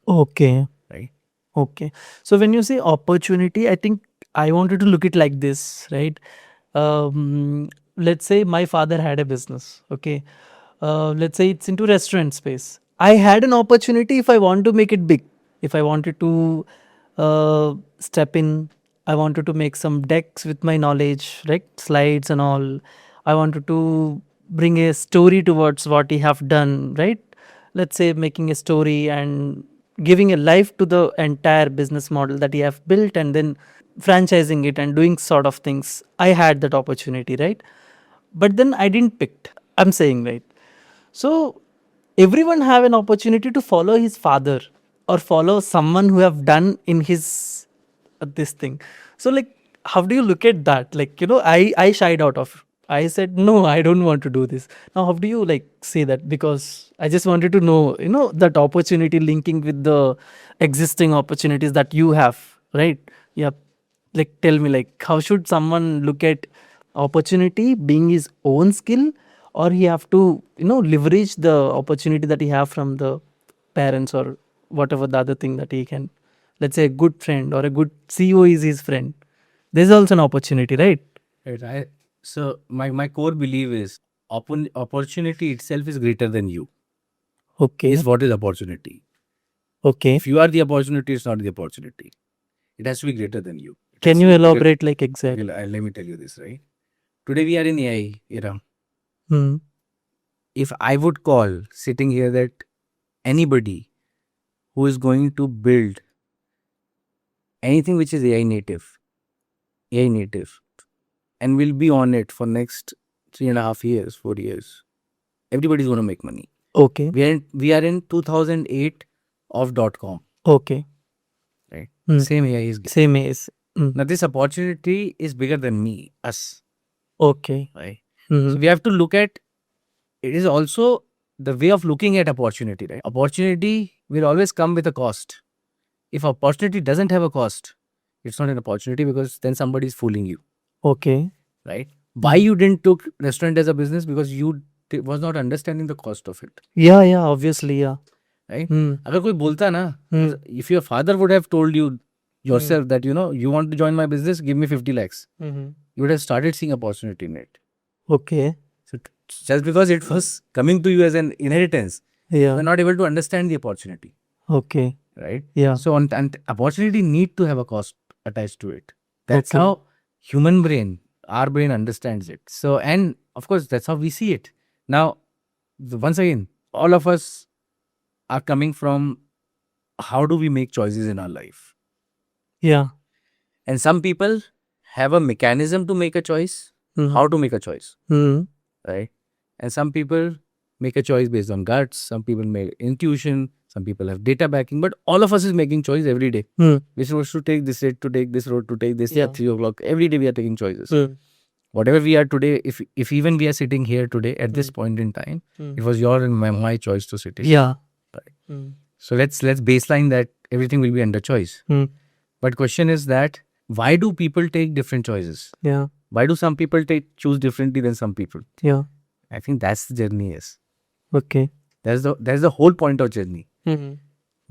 Okay. right? Okay. So when you say opportunity, I think I wanted to look it like this, right? let's say my father had a business. Okay, let's say it's into restaurant space. I had an opportunity if I want to make it big. If I wanted to step in, I wanted to make some decks with my knowledge, right? Slides and all. I wanted to bring a story towards what he have done, right? Let's say making a story and giving a life to the entire business model that he have built, and then franchising it and doing sort of things. I had that opportunity, right? But then I didn't pick. I'm saying, right? So everyone have an opportunity to follow his father or follow someone who have done in his this thing. So like, how do you look at that? Like, I shied out of. I said no, I don't want to do this. Now, how do you like say that? Because I just wanted to know, that opportunity linking with the existing opportunities that you have, right? Yeah. Like, tell me, like, how should someone look at opportunity being his own skill, or he have to leverage the opportunity that he have from the parents or whatever the other thing that he can, let's say a good friend or a good CEO is his friend. There's also an opportunity, right? Right. So my core belief is opportunity itself is greater than you. Okay. Is what is opportunity. Okay. If you are the opportunity, it's not the opportunity. It has to be greater than you. It has Can to you be bigger. elaborate like exactly? Let me tell you this, right? Today we are in AI era. Hmm. If I would call sitting here that anybody who is going to build anything which is AI native, and will be on it for next 3.5 years, 4 years, everybody's going to make money. Okay. We are in 2008 of .com, Okay. right? Hmm. Same AI is. Same is. Now this opportunity is bigger than me, us, Okay. right? Mhm. So we have to look at it is also the way of looking at opportunity, right? Opportunity will always come with a cost. If opportunity doesn't have a cost, it's not an opportunity because then somebody is fooling you, Okay. right? Why you didn't took restaurant as a business? Because you was not understanding the cost of it, Yeah, yeah, obviously, yeah. right? Hmm. अगर कोई बोलता ना, Hmm. if your father would have told you yourself that you want to join my business, give me 50 lakhs, Mm-hmm. you would have started seeing opportunity in it. Okay. So just because it was coming to you as an inheritance, you Yeah. are not able to understand the opportunity, Okay. right? Yeah. So and opportunity need to have a cost attached to it. That's Okay. how human brain, our brain understands it. So and of course that's how we see it. Now, once again, all of us are coming from how do we make choices in our life, Yeah. and some people have a mechanism to make a choice, Mhm. how to make a choice, Hmm. right? And some people make a choice based on guts, some people make intuition, some people have data backing, but all of us is making choice every day. Hmm. Which road to take, this road to take, this road to take, this Yeah. at 3 o'clock. Every day we are taking choices. Hmm. Whatever we are today, if even we are sitting here today at this point in time, it was your and my choice to sit here. Yeah. Right. Hmm. So let's baseline that everything will be under choice. Hmm. But question is that why do people take different choices? Yeah. Why do some people choose differently than some people? Yeah. I think that's the journey is. Okay. That's the whole point of journey. Hmm.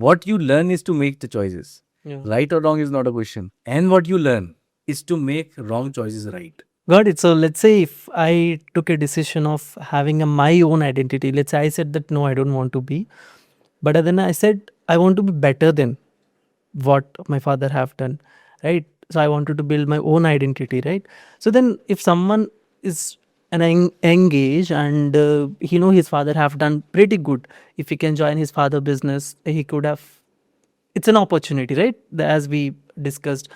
What you learn is to make the choices. Yeah. Right or wrong is not a question. And what you learn is to make wrong choices right. Got it. So let's say if I took a decision of having my own identity, let's say I said that no, I don't want to be, but then I said I want to be better than what my father have done, right? So I wanted to build my own identity, right? So then if someone is an engage and his father have done pretty good, if he can join his father business, he could have, it's an opportunity, right? As we discussed,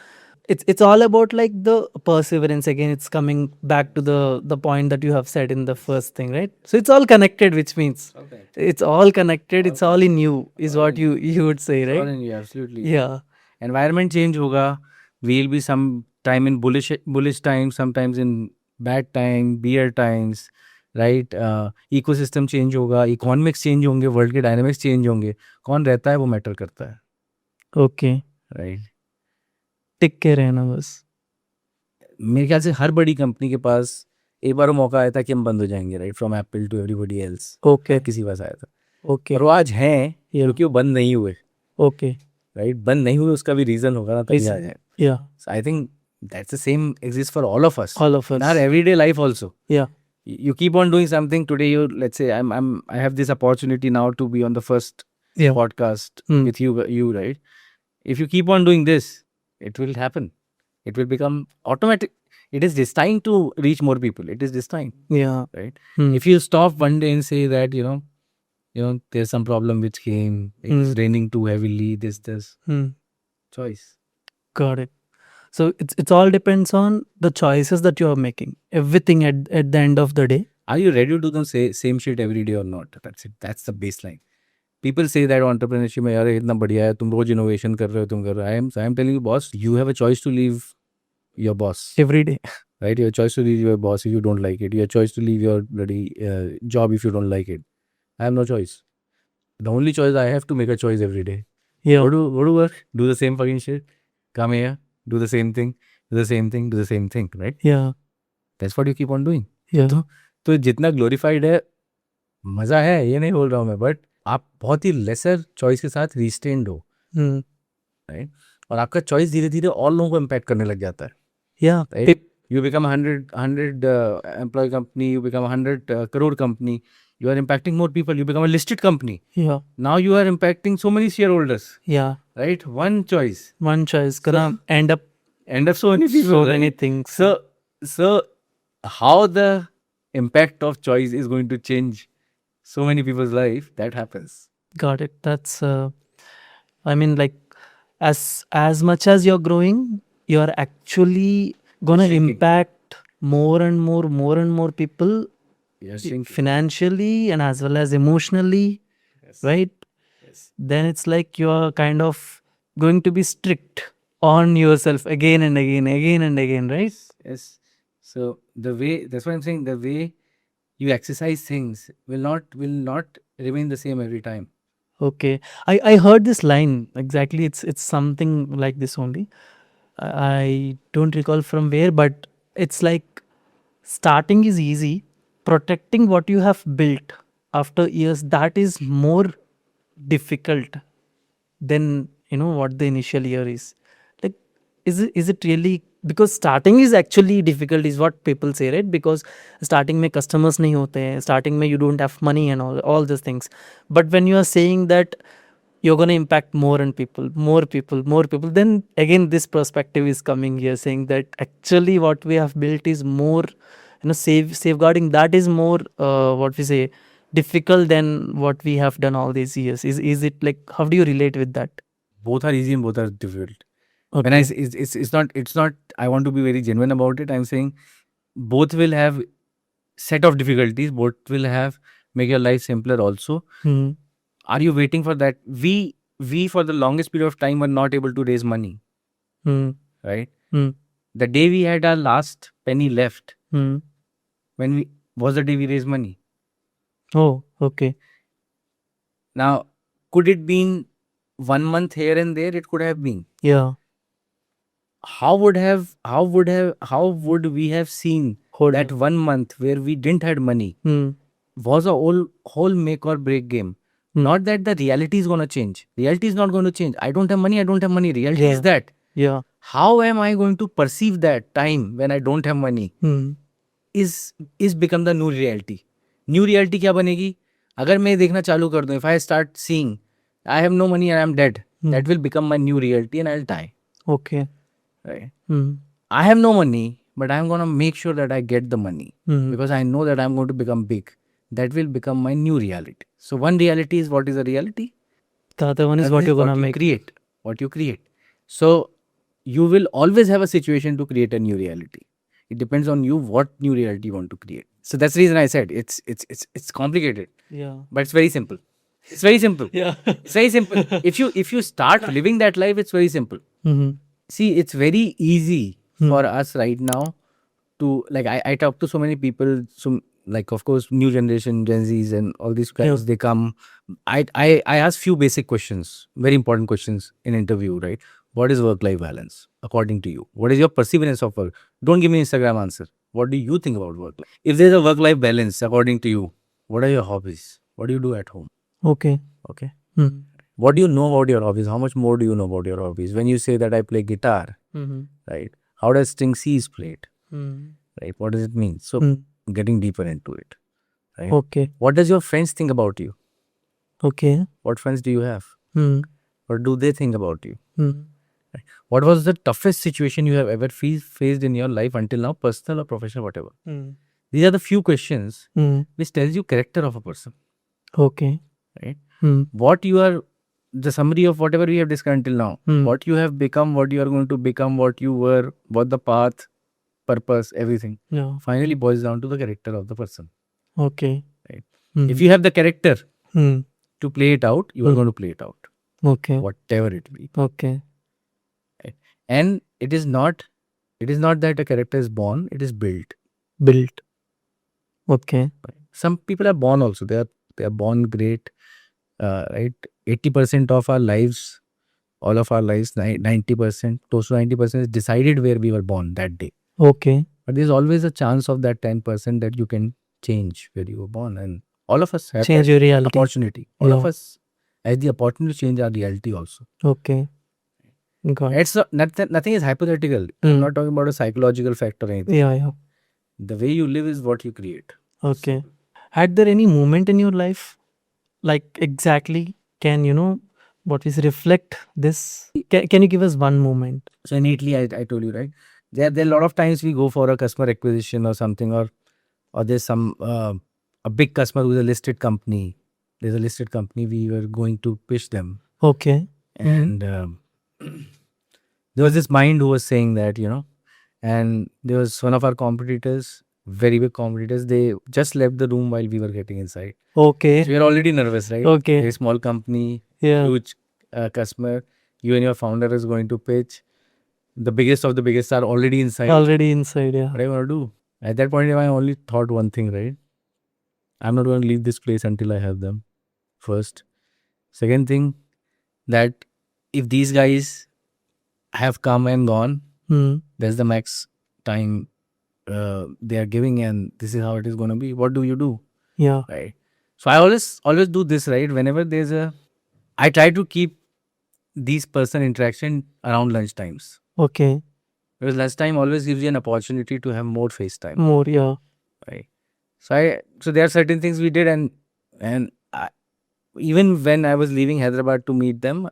it's all about like the perseverance. Again, it's coming back to the point that you have said in the first thing, right? So it's all connected, which means Okay. it's all connected, it's all in you, is what you would say, right? Absolutely. Yeah. Environment change hoga. We'll be some time in bullish times, sometimes in bad time, beer times, right? Ecosystem change होगा, economics change होंगे, world के dynamics change होंगे. कौन रहता है वो matter करता है, ओके. right? टिक के रहना बस. मेरे ख्याल से हर बड़ी कंपनी के पास एक बार वो मौका आया था कि हम बंद हो जाएंगे, right? From Apple to everybody else. Okay. हर किसी के पास आया था. ओके. और वो आज हैं क्योंकि वो बंद नहीं हुए, ओके. राइट? बंद नहीं हुए उसका भी रीजन होगा ना, तभी आ Reason. जाए. Yeah. I think That's the same exists for all of us. All of In our us. everyday life also. Yeah. You keep on doing something today. You, let's say I have this opportunity now to be on the first Yeah. podcast Hmm. with you, right? If you keep on doing this, it will happen. It will become automatic. It is destined to reach more people. It is destined, Yeah. right? Hmm. If you stop one day and say that, there's some problem which came, it's raining too heavily, this, Hmm. choice. Got it. So it's all depends on the choices that you are making. Everything at the end of the day. Are you ready to do the same shit every day or not? That's it. That's the baseline. People say that entrepreneurship में यार इतना बढ़िया है, तुम रोज innovation कर रहे हो, तुम कर रहे हो. I am telling you, boss, you have a choice to leave your boss. Every day. Right? You have a choice to leave your boss if you don't like it. You have a choice to leave your bloody job if you don't like it. I have no choice. The only choice I have to make a choice every day. Yeah. Go to work, do the same fucking shit. Come here, do the same thing, do the same thing, do the same thing, right? Yeah. That's what you keep on doing. Yeah. तो जितना glorified है, मजा है, ये नहीं बोल रहा हूँ मैं, बट आप बहुत ही लेसर चॉइस के साथ रिस्ट्रेन्ड हो, Hmm. राइट? और आपका चॉइस धीरे धीरे और लोगों को इम्पैक्ट करने लग जाता है, Yeah. Right? You become 100 employee company, you become 100 crore company, you are impacting more people, you become a listed company. Yeah. Now you are impacting so many shareholders, Yeah. right? One choice. One choice gonna end up End up so many people. so right? many things. So how the impact of choice is going to change so many people's life, that happens. Got it. That's I mean, like, as much as you're growing, you're actually gonna Shrinking. impact more and more people You're shrinking. financially and as well as emotionally, Yes. right? Yes. Then it's like you're kind of going to be strict on yourself again and again, right? Yes. So that's what I'm saying, the way you exercise things will not remain the same every time. Okay. I heard this line exactly. It's something like this only. I don't recall from where, but it's like starting is easy. Protecting what you have built after years, that is more difficult than what the initial year is. Like, is it really, because starting is actually difficult is what people say, right? Because starting mein customers nahi hote hain, starting mein you don't have money and all these things. But when you are saying that you're going to impact more and more people, then again this perspective is coming here, saying that actually what we have built is more, safeguarding that is more, what we say, difficult than what we have done all these years. Is it like, how do you relate with that? Both are easy and both are difficult. Okay. When I say it's not I want to be very genuine about it. I'm saying both will have set of difficulties, both will have make your life simpler also. Hmm. Are you waiting for that? We for the longest period of time were not able to raise money, Hmm. right? Hmm. The day we had our last penny left, Hmm. when we was the day we raised money. Oh, okay. Now, could it been 1 month here and there? It could have been. Yeah. How would we have seen Hold that on. 1 month where we didn't had money Hmm. was a whole make or break game? Not that the reality is gonna change. Reality is not going to change. I don't have money. I don't have money. Reality is Yeah. that. Yeah. How am I going to perceive that time when I don't have money? Hmm. Is become the new reality. New reality क्या बनेगी? अगर मैं देखना चालू कर दूं, if I start seeing I have no money and I am dead, that will become my new reality and I'll die. Okay. Right? Hmm. I have no money, but I'm gonna make sure that I get the money Hmm. because I know that I'm going to become big. That will become my new reality. So one reality is what is a reality. The other one is Other what is you're gonna make. create. What you create. So you will always have a situation to create a new reality. It depends on you what new reality you want to create. So that's the reason I said it's complicated, Yeah. but it's very simple. It's very simple. Yeah. It's very simple. If you start living that life, it's very simple. Hmm. See, it's very easy for us right now to, like, I talk to so many people, so like, of course, new generation, Gen Zs and all these guys, they come. I ask few basic questions, very important questions in interview, right? What is work-life balance according to you? What is your perseverance of work? Don't give me Instagram answer. What do you think about work-life? If there's a work-life balance according to you, what are your hobbies? What do you do at home? Okay. Okay. Hmm. What do you know about your hobbies? How much more do you know about your hobbies? When you say that I play guitar, Hmm. right? How does string C is played? Hmm. Right? What does it mean? So Hmm. getting deeper into it. Right? Okay. What does your friends think about you? Okay. What friends do you have? Hmm. What do they think about you? Hmm. What was the toughest situation you have ever faced in your life until now, personal or professional, whatever? Hmm. These are the few questions Hmm. which tells you character of a person, Okay. right? Hmm. What you are, the summary of whatever we have discussed until now, Hmm. what you have become, what you are going to become, what you were, what the path, purpose, everything, Yeah. finally boils down to the character of the person, Okay. right? Hmm. If you have the character Hmm. to play it out, you are Hmm. going to play it out, Okay. whatever it be. Okay. Right? And it is not that a character is born, it is built. Built. Okay. Some people are born also. They are born great, right? 80% of our lives, all of our lives, 90%, close to 90% is decided where we were born that day. Okay. But there's always a chance of that 10% that you can change where you were born, and all of us have Change that your reality. opportunity. All of Yeah. us has the opportunity to change our reality also. Okay. Got it. It's nothing is hypothetical. I'm Hmm. not talking about a psychological factor or anything. Yeah. Yeah. The way you live is what you create. Okay. Had there any moment in your life, like exactly, can what is reflect this? Can you give us one moment? So innately, I told you, right? There are a lot of times we go for a customer acquisition or something, or there's some a big customer who's a listed company. There's a listed company. We were going to pitch them, Okay. and there was this mind who was saying that, and there was one of our competitors, very big competitors. They just left the room while we were getting inside. Okay. So you're already nervous, right? Okay. Very small company, Yeah. huge customer. You and your founder is going to pitch. The biggest of the biggest are already inside. Already inside. Yeah. What do I want to do? At that point in time, I only thought one thing, right? I'm not going to leave this place until I have them. First. Second thing, that if these guys have come and gone, Hmm. that's the max time they are giving, and this is how it is going to be. What do you do? Yeah. Right. So I always do this, right? Whenever I try to keep these person interaction around lunch times. Okay. Because lunchtime always gives you an opportunity to have more face time. More. Yeah. Right. So there are certain things we did, and even when I was leaving Hyderabad to meet them,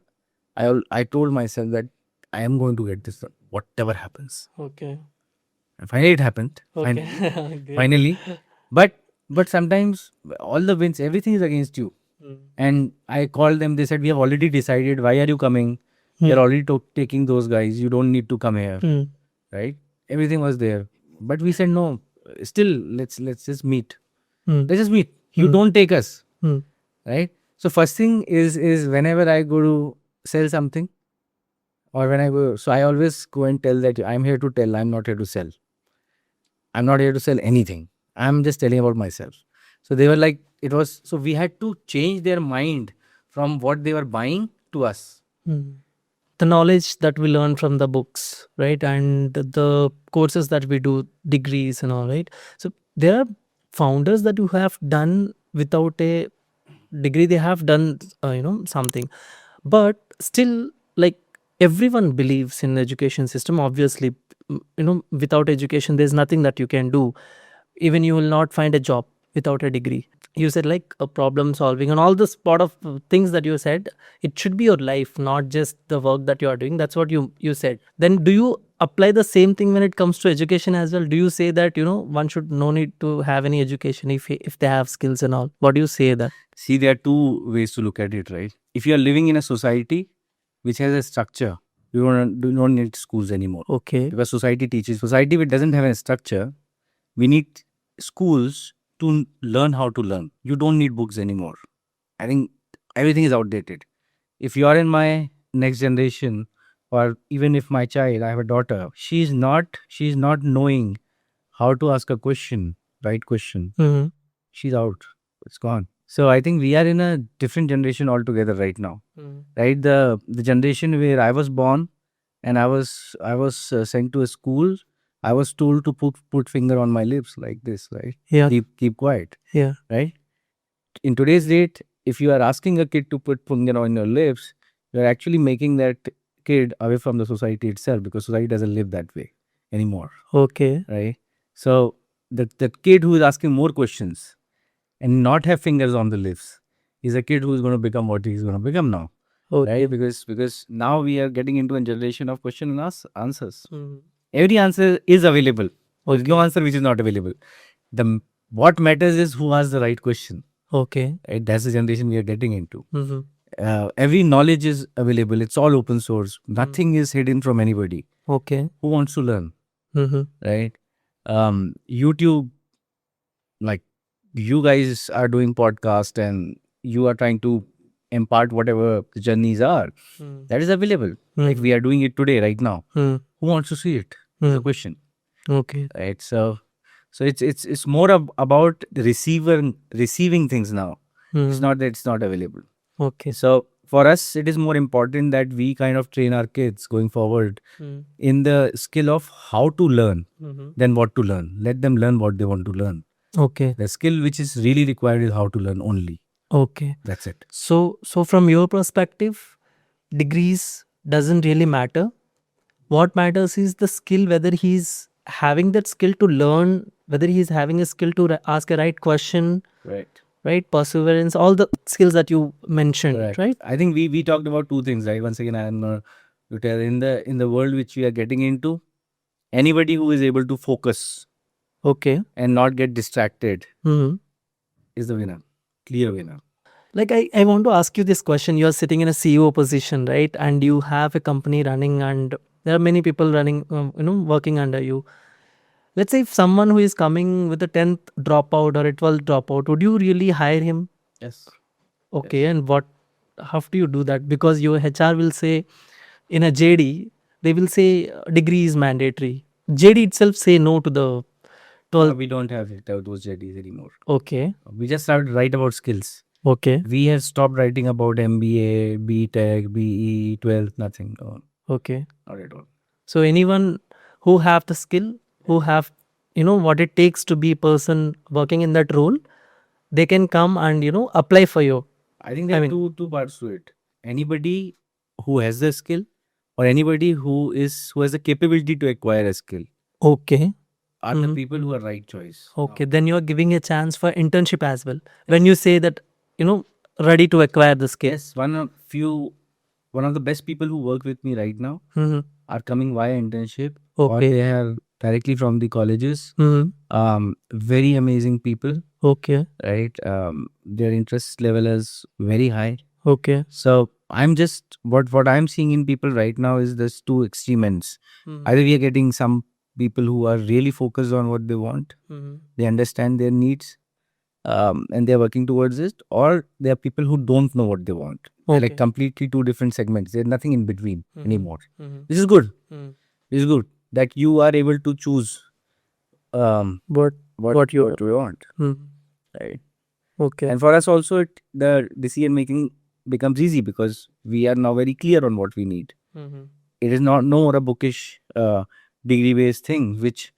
I told myself that I am going to get this done, whatever happens. Okay. And finally, it happened. Okay. Great. Finally, but sometimes all the wins, everything is against you. Hmm. And I called them. They said, we have already decided. Why are you coming? We are already taking those guys. You don't need to come here. Hmm. Right? Everything was there. But we said no. Still, let's just meet. Hmm. Let's just meet. You Hmm. don't take us. Hmm. Right? So first thing is whenever I go to sell something, or when I go, so I always go and tell that I'm here to tell. I'm not here to sell. I'm not here to sell anything. I'm just telling about myself. So they were like, it was, so we had to change their mind from what they were buying to us. Hmm. The knowledge that we learn from the books, right, and the courses that we do, degrees and all, right. So there are founders that you have done without a degree. They have done something, but still, like, everyone believes in the education system. Obviously, without education there's nothing that you can do. Even you will not find a job without a degree. You said, like, a problem solving and all this part of things that you said, it should be your life, not just the work that you are doing. That's what you said. Then do you apply the same thing when it comes to education as well? Do you say that one should no need to have any education if they have skills and all? What do you say that? See, there are two ways to look at it, right? If you are living in a society which has a structure, you don't need schools anymore. Okay. Because society teaches. Society which doesn't have a structure, we need schools to learn how to learn. You don't need books anymore. I think everything is outdated. If you are in my next generation, or even if my child, I have a daughter, she's not knowing how to ask a question, right question. Mhm. She's out. It's gone. So I think we are in a different generation altogether right now. Mhm. Right? The generation where I was born, and I was sent to a school. I was told to put finger on my lips like this, right? Yeah. Keep quiet, Yeah. right? In today's date, if you are asking a kid to put finger on your lips, you're actually making that kid away from the society itself, because society doesn't live that way. anymore, Okay. right? So the kid who is asking more questions and not have fingers on the lips is a kid who is going to become what he's going to become now, Okay. right? Because now we are getting into a generation of question and answers. Mhm. Every answer is available. There is no Okay. answer which is not available. What matters is who asks the right question. Okay. Right? That's the generation we are getting into. Mhm. Every knowledge is available. It's all open source. Nothing is hidden from anybody. Okay. Who wants to learn, Mhm. right? YouTube, like you guys are doing podcast and you are trying to impart whatever the journeys are. Mm. That is available. Like Mhm. we are doing it today, right now. Mm. Who wants to see it? Is the Mm. question, Okay. right? So it's more about the receiving things now. It's Mm. not that it's not available. Okay. So for us, it is more important that we kind of train our kids going forward Mm. in the skill of how to learn Mhm. than what to learn. Let them learn what they want to learn. Okay. The skill which is really required is how to learn only. Okay. That's it. So from your perspective, degrees doesn't really matter. What matters is the skill, whether he's having that skill to learn, whether he's having a skill to ask a right question, Right. right? Perseverance, all the skills that you mentioned, Correct. right? I think we talked about two things, right? Once again, I am to tell in the world which we are getting into, anybody who is able to focus Okay. and not get distracted Hmm. is the winner. Clear winner. Like I want to ask you this question. You're sitting in a CEO position, right? And you have a company running, and there are many people running, working under you. Let's say if someone who is coming with a 10th dropout or a 12th dropout, would you really hire him? Yes. Okay, and how do you do that? Because your HR will say in a JD, they will say degree is mandatory. JD itself say no to the 12th. We don't have it, those JDs anymore. Okay, We just started to write about skills. okay, We have stopped writing about MBA, BTech, BE, 12th, nothing. No, okay. not at all. So anyone who have the skill, who have what it takes to be a person working in that role, they can come and apply for you. I think there I are mean, two parts to it. Anybody who has the skill or anybody who has the capability to acquire a skill okay, are the Mhm. people who are right choice. Okay, then you are giving a chance for internship as well. When you say that, ready to acquire the skill. Yes, one of the best people who work with me right now Mhm. are coming via internship or Okay. they are directly from the colleges. Mhm. Very amazing people, Okay. right? Their interest level is very high. Okay. So I'm just what I'm seeing in people right now is there's two extreme ends. Mhm. Either we are getting some people who are really focused on what they want, Mhm. they understand their needs, and they're working towards it, or there are people who don't know what they want. They're Okay. like completely two different segments. There's nothing in between Mhm. anymore. Mhm. This is good. Mhm. This is good that you are able to choose What what you you want, Mhm. right? Okay. And for us also, the decision making becomes easy because we are now very clear on what we need. Mhm. It is not no more a bookish degree based thing which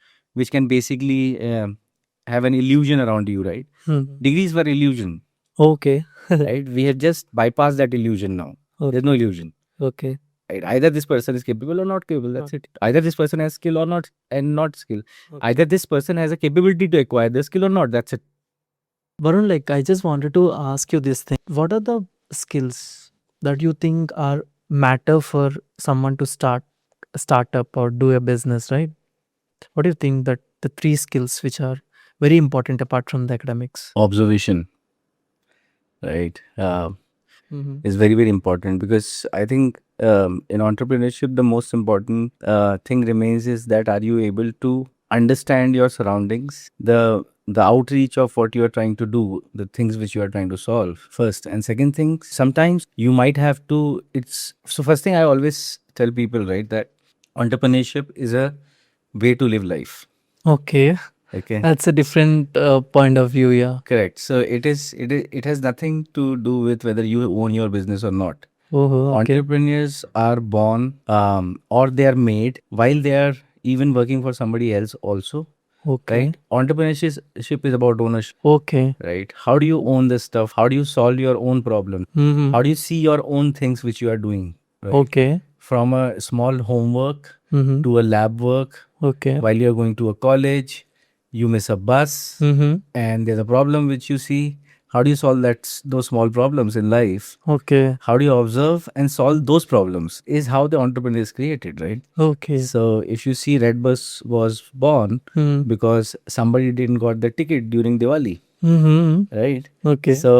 can basically have an illusion around you, right? Mhm. Degrees were illusion, Okay. right? We have just bypassed that illusion now. Okay. There's no illusion, Okay. right? Either this person is capable or not capable. That's it. Either this person has skill or not, and not skill. Okay. Either this person has a capability to acquire the skill or not. That's it. Varun, like I just wanted to ask you this thing. What are the skills that you think are matter for someone to start a startup or do a business, right? What do you think that the three skills which are very important apart from the academics? Observation, right? Mm-hmm. Is very very important because I think in entrepreneurship the most important thing remains is that are you able to understand your surroundings, the outreach of what you are trying to do, the things which you are trying to solve first, and second thing, sometimes you might have to. It's so first thing I always tell people, right, that entrepreneurship is a way to live life. Okay, Okay. that's a different point of view. Yeah. Correct. So it has nothing to do with whether you own your business or not. Oh, okay. Entrepreneurs are born or they are made while they are even working for somebody else also. Okay. Right? Entrepreneurship is about ownership. Okay. Right? How do you own this stuff? How do you solve your own problem? Mm-hmm. How do you see your own things which you are doing? Right? Okay. From a small homework Mm-hmm. to a lab work Okay. While you're going to a college, you miss a bus, Mm-hmm. and there's a problem which you see. How do you solve those small problems in life? Okay. How do you observe and solve those problems? Is how the entrepreneur is created, right? Okay. So if you see, Redbus was born Hmm. because somebody didn't got the ticket during Diwali, Mm-hmm. right? Okay. So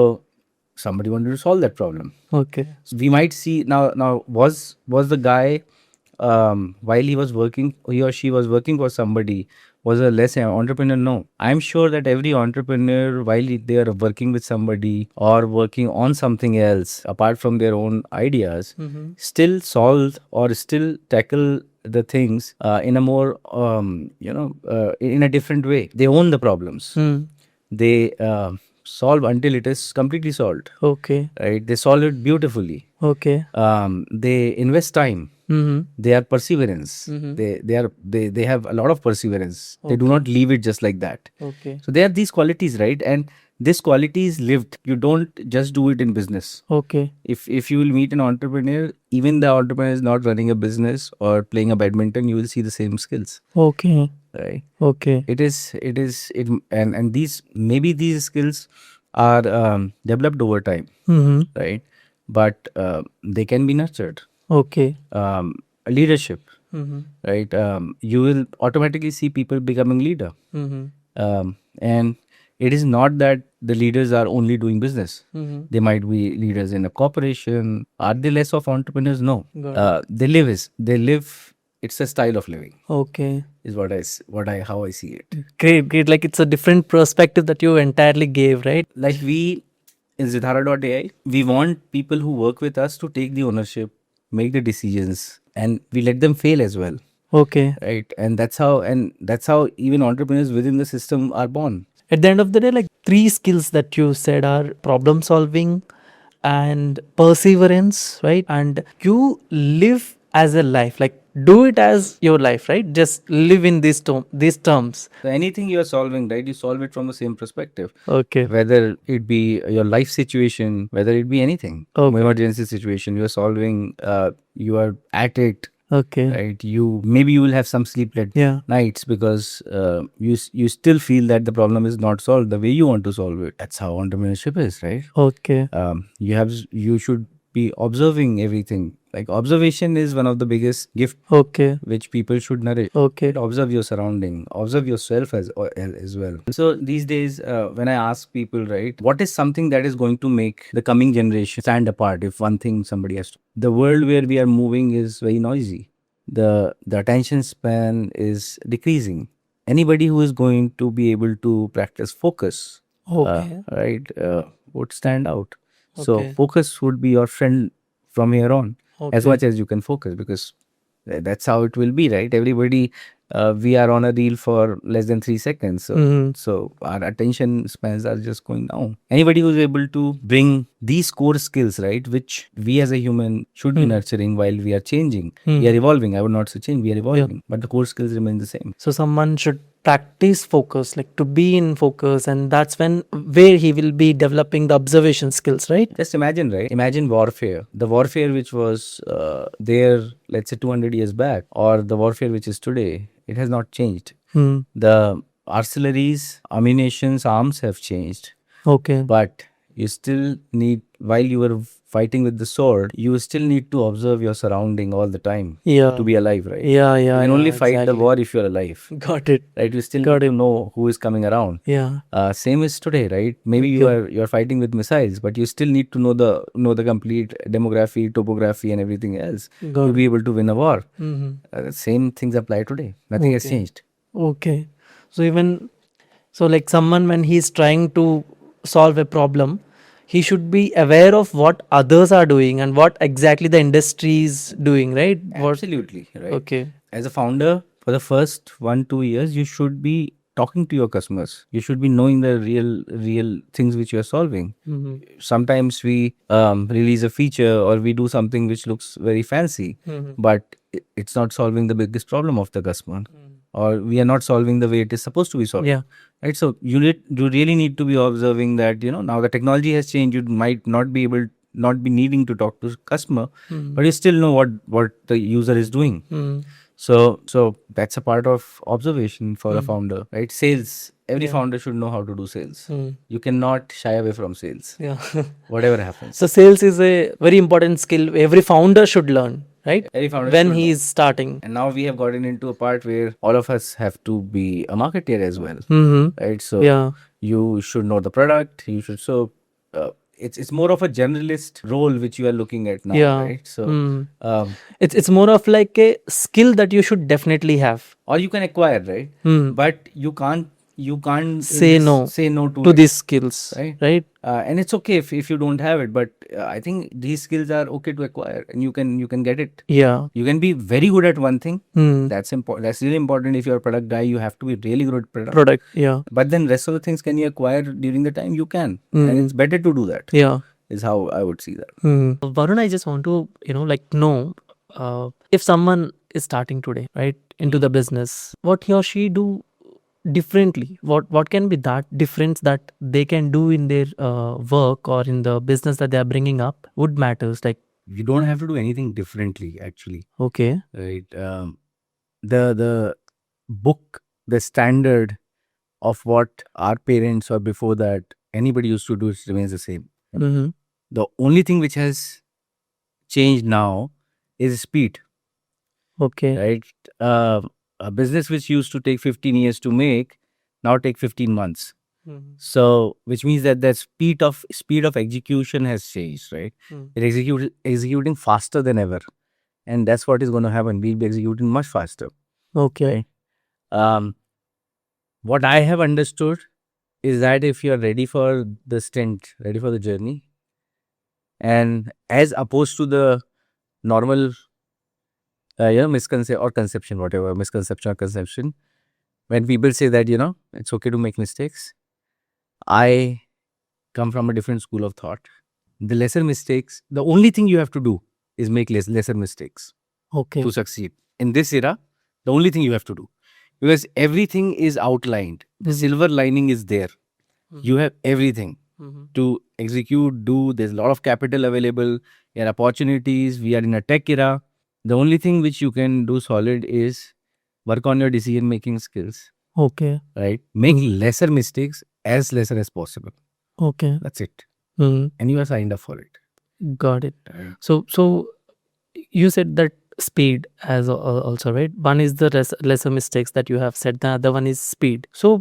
somebody wanted to solve that problem. Okay. So we might see now. Now was the guy, while he was working, he or she was working for somebody, was a less entrepreneur? No, I'm sure that every entrepreneur, while they are working with somebody or working on something else apart from their own ideas, Mm-hmm. still solve or still tackle the things in a more in a different way. They own the problems. Hmm. They solve until it is completely solved, Okay. right? They solve it beautifully. Okay. They invest time. Mm-hmm. They are perseverance. Mhm. They have a lot of perseverance. They do Okay. not leave it just like that. Okay. So they have these qualities, right? And this quality is lived. You don't just do it in business. Okay. If you will meet an entrepreneur, even the entrepreneur is not running a business or playing a badminton, you will see the same skills, Okay. right? Okay. And these skills are developed over time, Mm-hmm. right? But they can be nurtured. Okay. Leadership, Mm-hmm. right? You will automatically see people becoming leader. Mm-hmm. And it is not that the leaders are only doing business. Mm-hmm. They might be leaders in a corporation. Are they less of entrepreneurs? No. Got it. They live. It's a style of living. Okay. Is how I see it. Great, great. Like it's a different perspective that you entirely gave, right? Like we in Zithara.ai, we want people who work with us to take the ownership, make the decisions, and we let them fail as well, Okay. right? And that's how even entrepreneurs within the system are born. At the end of the day, like three skills that you said are problem solving and perseverance, right? And you live as a life, like do it as your life, right? Just live in these terms. So anything you are solving, right, you solve it from the same perspective. Okay. Whether it be your life situation, whether it be anything, Okay. emergency situation, you are solving. You are at it, Okay. right? Maybe you will have some sleepless Yeah. nights because you still feel that the problem is not solved the way you want to solve it. That's how entrepreneurship is, right? Okay. You should be observing everything. Like observation is one of the biggest gift Okay. which people should nourish. Okay. Observe your surrounding, observe yourself as well. So these days, when I ask people, right, what is something that is going to make the coming generation stand apart? If one thing somebody has to, the world where we are moving is very noisy. The attention span is decreasing. Anybody who is going to be able to practice focus, Okay. right, would stand out. So Okay. focus would be your friend from here on, as Okay. much as you can focus, because that's how it will be, right? Everybody, we are on a reel for less than 3 seconds, so Mhm. so our attention spans are just going down. Anybody who's able to bring these core skills, right, which we as a human should be nurturing while we are changing, we are evolving. I would not say change, we are evolving, but the core skills remain the same. So someone should practice focus, like to be in focus, and that's where he will be developing the observation skills, right? Just imagine, right? Imagine warfare. The warfare which was there, let's say 200 years back, or the warfare which is today, it has not changed. Hmm. The artilleries, ammunitions, arms have changed, Okay. but you still need, while you were fighting with the sword, you still need to observe your surrounding all the time Yeah. to be alive, right? Yeah. Yeah. You can only yeah, fight the exactly. war if you're alive, Got it. right? You still Got need to know who is coming around. Yeah. Same is today, right? Maybe you're fighting with missiles, but you still need to know the complete demography, topography, and everything else Got to be able to win a war. Mm-hmm. Same things apply today. Nothing has Okay. changed. Okay. So like someone when he's trying to solve a problem, he should be aware of what others are doing and what exactly the industry is doing, right? Absolutely, right? Okay. As a founder, for the first 1-2 years, you should be talking to your customers. You should be knowing the real things which you are solving. Mm-hmm. Sometimes we release a feature or we do something which looks very fancy, but it's not solving the biggest problem of the customer, or we are not solving the way it is supposed to be solved. Yeah. Right. So you really need to be observing that, now the technology has changed. You might not be needing to talk to customer, but you still know what the user is doing. Mm-hmm. So that's a part of observation for a Mm. founder, right? Sales. Every Yeah. founder should know how to do sales. Mm. You cannot shy away from sales, Yeah. whatever happens. So sales is a very important skill every founder should learn, right? Every founder When should he know. is starting. And now we have gotten into a part where all of us have to be a marketer as well, Mm-hmm. right? So Yeah. you should know the product. You should it's more of a generalist role which you are looking at now, Yeah. right? So Mm. um, It's more of like a skill that you should definitely have. or you can acquire, right? Mm. But you can't Say no say no to to it, these skills, right? right? And it's okay if you don't have it, but I think these skills are okay to acquire, and you can get it. Yeah. You can be very good at one thing. Mm. That's important. That's really important. If you're a product guy, you have to be really good at product. Product. Yeah. But then rest of the things can you acquire during the time? You can, and Mm. it's better to do that. Yeah. Is how I would see that. Varun, I just want to, know if someone is starting today, right, into the business, what he or she do differently? What can be that difference that they can do in their work or in the business that they are bringing up? Would matters like You don't have to do anything differently, actually, okay. right? The book, the standard of what our parents or before that anybody used to do, it remains the same. Mm-hmm. The only thing which has changed now is speed, Okay. right? A business which used to take 15 years to make now take 15 months. So, which means that the speed of execution has changed, right? Mm. It executing faster than ever, and that's what is going to happen. We'll be executing much faster. Okay. Um, what I have understood is that if you are ready for the stint, ready for the journey, and as opposed to the normal, misconception or conception, whatever misconception or conception, when people say that it's okay to make mistakes, I come from a different school of thought. The lesser mistakes, the only thing you have to do is make lesser mistakes Okay. to succeed. In this era, the only thing you have to do, because everything is outlined, the silver lining is there. You have everything to execute, do. There's a lot of capital available, there are opportunities. We are in a tech era. The only thing which you can do solid is work on your decision making skills, Okay. right? Make lesser mistakes, as lesser as possible. Okay. That's it. Mm. And you are signed up for it. Got it. So you said that speed as also, right? One is the lesser mistakes that you have said. The other one is speed. So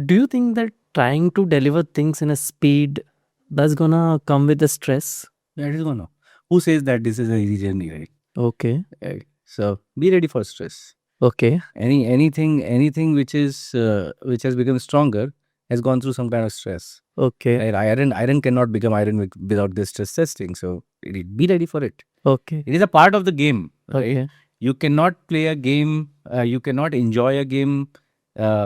do you think that trying to deliver things in a speed that's gonna come with the stress? That is gonna. Who says that this is an easy journey, right? Okay. Right. So be ready for stress. Okay. Anything which has become stronger has gone through some kind of stress. Okay. Right? Iron cannot become iron without this stress testing. So be ready for it. Okay. It is a part of the game. Right? Okay. You cannot play a game. You cannot enjoy a game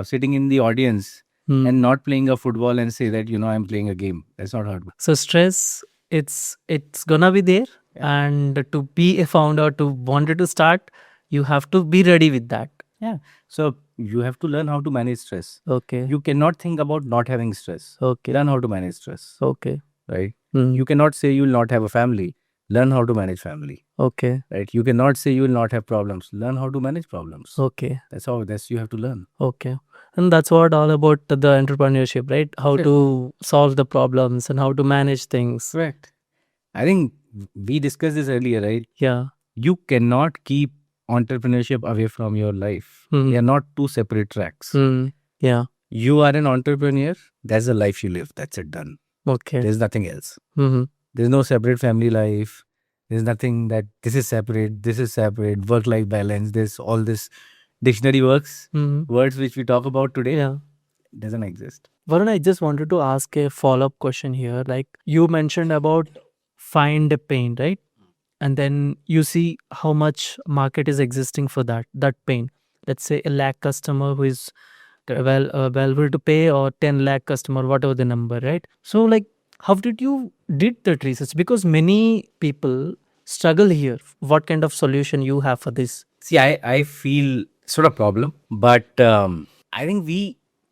sitting in the audience Hmm. and not playing a football and say that I'm playing a game. That's not how it works. So stress, it's gonna be there, and to be a founder, to wanted to start, you have to be ready with that. Yeah. So you have to learn how to manage stress. Okay. You cannot think about not having stress. Okay. Learn how to manage stress. Okay. Right? Hmm. You cannot say you will not have a family. Learn how to manage family. Okay. Right? You cannot say you will not have problems. Learn how to manage problems. Okay. That's you have to learn. Okay. And that's what all about the entrepreneurship, right? How Correct. to solve the problems and how to manage things. Correct. I think we discussed this earlier, right? Yeah. You cannot keep entrepreneurship away from your life. Hmm. They are not two separate tracks. Hmm. Yeah. You are an entrepreneur. That's the life you live. That's it, done. Okay. There's nothing else. Mm-hmm. There's no separate family life. There's nothing that this is separate, work-life balance, this, all this dictionary words which we talk about today, Yeah. doesn't exist. Varun, I just wanted to ask a follow-up question here. Like you mentioned about find a pain, right? And then you see how much market is existing for that pain. Let's say a lakh customer who is well able to pay, or 10 lakh customer, whatever the number, right? So like how did you did that research? Because many people struggle here. What kind of solution you have for this? See, I feel it's not a problem, but I think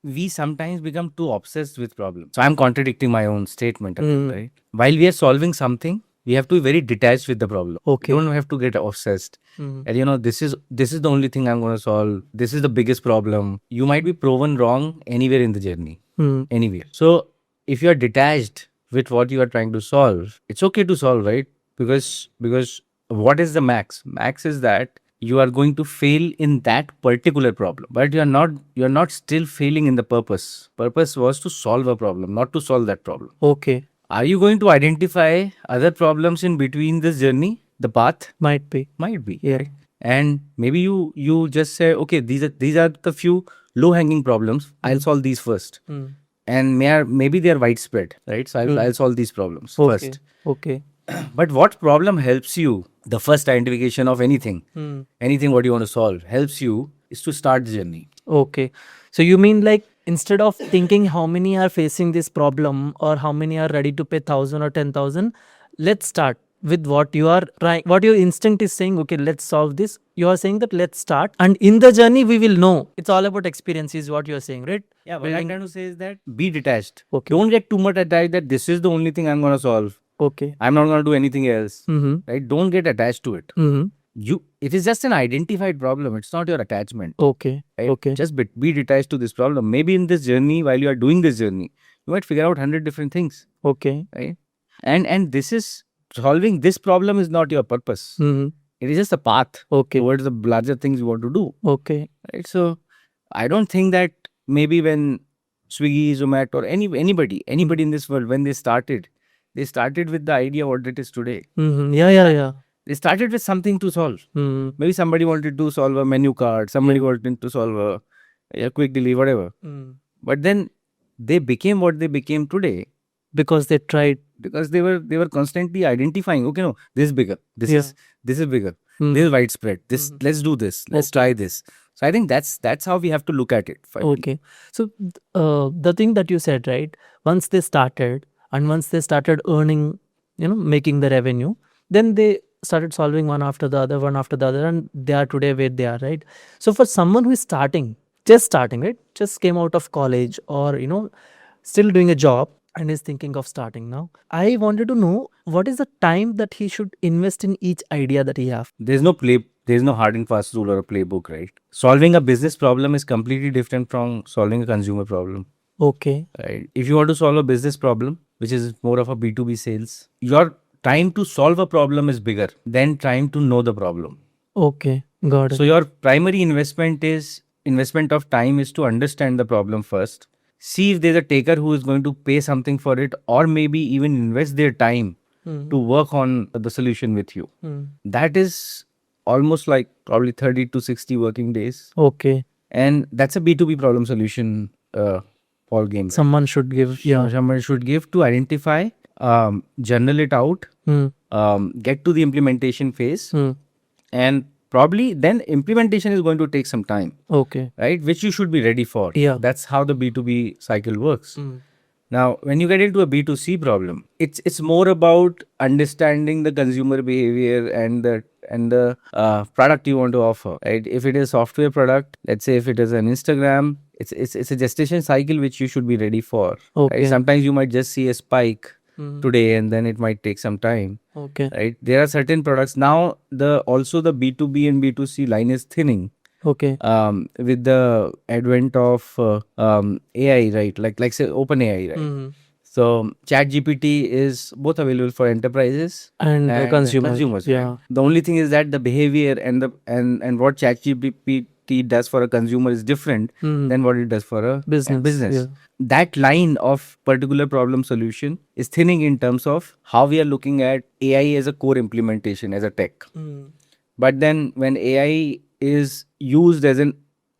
we sometimes become too obsessed with problems. So I'm contradicting my own statement, right? While we are solving something, we have to be very detached with the problem. Okay. You don't have to get obsessed. Mm. And this is the only thing I'm going to solve. This is the biggest problem. You might be proven wrong anywhere in the journey, Mm. anywhere. So if you are detached with what you are trying to solve, it's okay to solve, right? Because what is the max? Max is that you are going to fail in that particular problem, but you're not still failing in the purpose. Purpose was to solve a problem, not to solve that problem. Okay. Are you going to identify other problems in between this journey? The path Might be. might be. Yeah. Right? And maybe you just say, okay, these are the few low hanging problems. I'll solve these first. Mm. And maybe they are widespread, right? So I'll solve these problems Okay. first. Okay. But what problem helps you? The first identification of anything, Mm. anything what you want to solve helps you is to start the journey. Okay. So you mean like instead of thinking how many are facing this problem or how many are ready to pay 1,000 or 10,000, let's start with what you are trying, what your instinct is saying, okay, let's solve this. You are saying that let's start. And in the journey, we will know. It's all about experience, is what you are saying, right? Yeah, what I'm Building- trying to say is that be detached. Okay. Don't get too much attached that this is the only thing I'm going to solve. Okay. I'm not going to do anything else. Mm-hmm. Right? Don't get attached to it. Mm-hmm. It is just an identified problem. It's not your attachment. Okay. Right? Okay. Just be detached to this problem. Maybe in this journey, while you are doing this journey, you might figure out 100 different things. Okay. Right? And this is solving this problem is not your purpose. Mm-hmm. It is just a path Okay. towards the larger things you want to do. Okay. Right? So I don't think that maybe when Swiggy, Zomato, or anybody in this world, when they started with the idea what it is today. Mm-hmm. Yeah. They started with something to solve. Mm-hmm. Maybe somebody wanted to solve a menu card, somebody wanted to solve a quick delivery, whatever. Mm. But then they became what they became today Because they tried. because they were constantly identifying. Okay, no, this is bigger. This Yeah. is bigger. Mm. This is widespread. This Mhm. let's do this. Let's try this. So I think that's how we have to look at it. finally. Okay. So the thing that you said, right? Once they started and once they started earning, making the revenue, then they started solving one after the other, and they are today where they are, right? So for someone who is just starting, right? Just came out of college or, still doing a job and is thinking of starting now. I wanted to know what is the time that he should invest in each idea that he have. There's no hard and fast rule or a playbook, right? Solving a business problem is completely different from solving a consumer problem. Okay. Right? If you want to solve a business problem, which is more of a B2B sales, your time to solve a problem is bigger than trying to know the problem. Okay. Got it. So your primary investment of time is to understand the problem first. See if there's a taker who is going to pay something for it, or maybe even invest their time Mm. to work on the solution with you. Mm. That is almost like probably 30 to 60 working days. Okay. And that's a B2B problem solution ball game. right? Someone should give. Yeah. Someone should give to identify, journal it out, Mm. get to the implementation phase, Mm. and probably then implementation is going to take some time, Okay. right? Which you should be ready for. Yeah. That's how the B2B cycle works. Mm. Now, when you get into a B2C problem, it's more about understanding the consumer behavior and the product you want to offer, right? If it is a software product, let's say if it is an Instagram, it's a gestation cycle which you should be ready for. Okay. Right? Sometimes you might just see a spike Mm. today and then it might take some time, Okay. right? There are certain products now. Also the B2B and B2C line is thinning. Okay. With the advent of AI, right? Like say OpenAI, right? Mm. So ChatGPT is both available for enterprises And and consumers. right? Yeah. The only thing is that the behavior and what ChatGPT does for a consumer is different Mm. than what it does for a Business, yeah. That line of particular problem solution is thinning in terms of how we are looking at AI as a core implementation, as a tech. Mm. But then when AI is used as an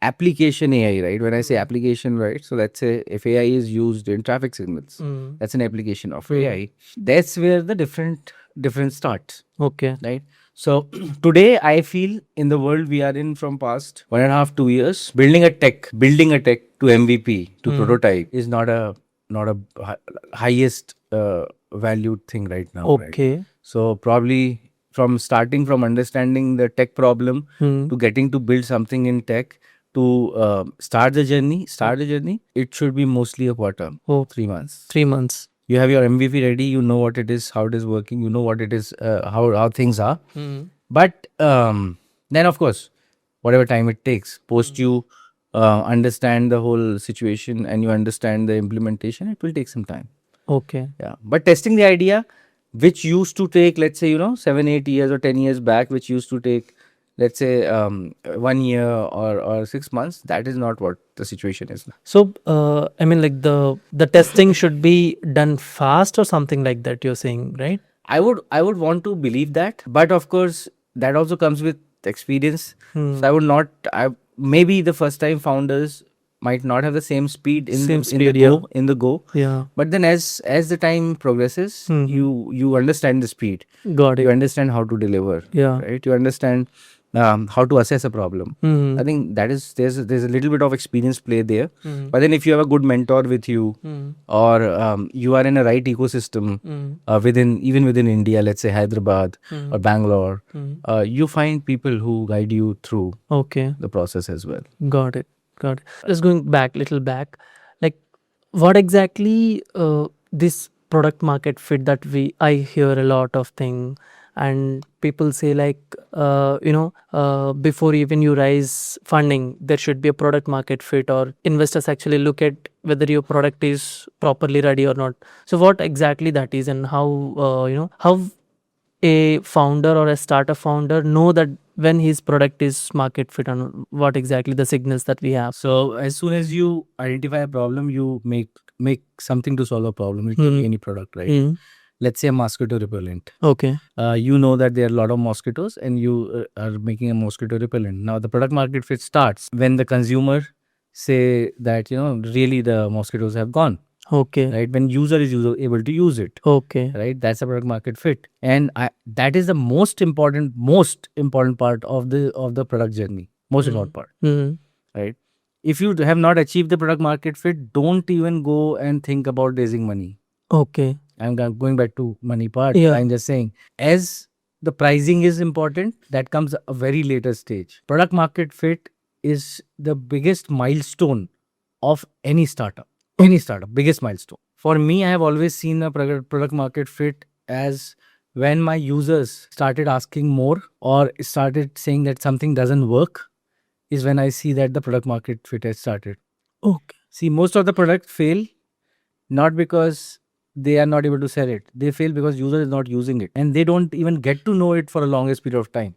application AI, right? When I say application, right? So let's say if AI is used in traffic signals, Mm. that's an application of AI. That's where the different starts, Okay. right? So today I feel in the world we are in from past 1.5-2 years, building a tech to MVP to prototype is not a highest valued thing right now. Right? Okay. So probably starting from understanding the tech problem Mm. to getting to build something in tech to start the journey, it should be mostly a quarter, Oh, 3 months. 3 months. you have your MVP ready, you know what it is, how it is working, you know what it is, how things are. But then, of course, whatever time it takes, post you understand the whole situation and you understand the implementation, it will take some time. Okay. Yeah. But testing the idea, which used to take, let's say, 7, 8 years or 10 years back, which used to take, let's say, 1 year or 6 months, that is not what the situation is now. So, I mean, like the testing should be done fast or something like that. You're saying, right? I would want to believe that, but of course that also comes with experience. So I would not. Maybe the first time founders might not have the same speed Same in speed, the yeah. go in the go. Yeah. But then as the time progresses, you understand the speed. Got You it. understand how to deliver. Yeah. Right. You understand how to assess a problem. I think that is there's a little bit of experience play there. But then if you have a good mentor with you, or you are in a right ecosystem within India, let's say Hyderabad or Bangalore, you find people who guide you through Okay. the process as well. Got it. Got it. Just going back, little back, like what exactly this product market fit that I hear a lot of thing, and people say like before even you raise funding, there should be a product market fit, or investors actually look at whether your product is properly ready or not. So what exactly that is, and how how a founder or a startup founder know that when his product is market fit, and what exactly the signals that we have. So as soon as you identify a problem, you make something to solve a problem. It can be any product, right? Let's say a mosquito repellent. Okay. You know that there are a lot of mosquitoes and you are making a mosquito repellent. Now the product market fit starts when the consumer say that really the mosquitoes have gone, Okay. right? When user is able to use it, Okay. right? That's a product market fit, and that is the most important part of the product journey. Most important part, right? If you have not achieved the product market fit, don't even go and think about raising money. Okay. I'm going back to money part. Yeah. I'm just saying, as the pricing is important, that comes a very later stage. Product market fit is the biggest milestone of any startup. Any startup, biggest milestone. For me, I have always seen a product market fit as when my users started asking more or started saying that something doesn't work, is when I see that the product market fit has started. Okay. See, most of the products fail not because they are not able to sell it. They fail because user is not using it, and they don't even get to know it for a longest period of time.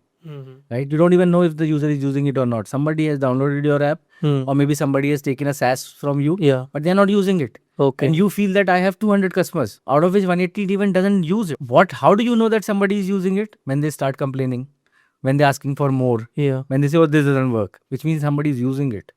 Right? You don't even know if the user is using it or not. Somebody has downloaded your app, or maybe somebody has taken a SaaS from you, Yeah. but they're not using it. Okay. And you feel that I have 200 customers, out of which 180 even doesn't use it. How do you know that somebody is using it? When they start complaining, when they're asking for more, Yeah. when they say, oh, this doesn't work, which means somebody is using it,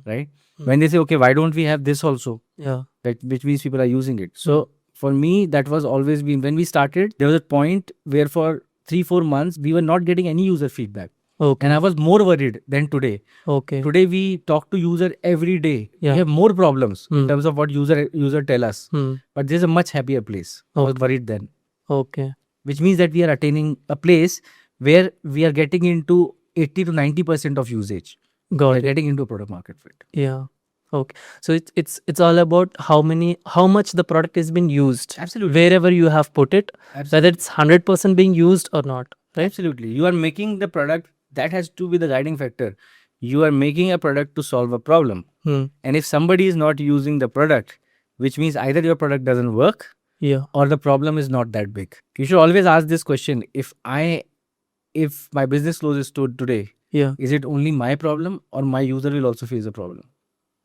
right? When they say, okay, why don't we have this also? Yeah. That which means people are using it. So for me, that was always been when we started. There was a point where for 3-4 months we were not getting any user feedback, Okay. and I was more worried than today. Okay. Today we talk to user every day. Yeah. We have more problems in terms of what user tell us, but there's a much happier place. I was worried then, Okay. which means that we are attaining a place where we are getting into 80 to 90% of usage. Got We are it. getting into a product market fit. Yeah. Okay. So it's all about how much the product has been used. Absolutely. Wherever you have put it, whether it's 100% being used or not. Right? Absolutely. You are making the product, that has to be the guiding factor. You are making a product to solve a problem. And if somebody is not using the product, which means either your product doesn't work Yeah. or the problem is not that big. You should always ask this question: if my business closes today, Yeah. is it only my problem or my user will also face a problem?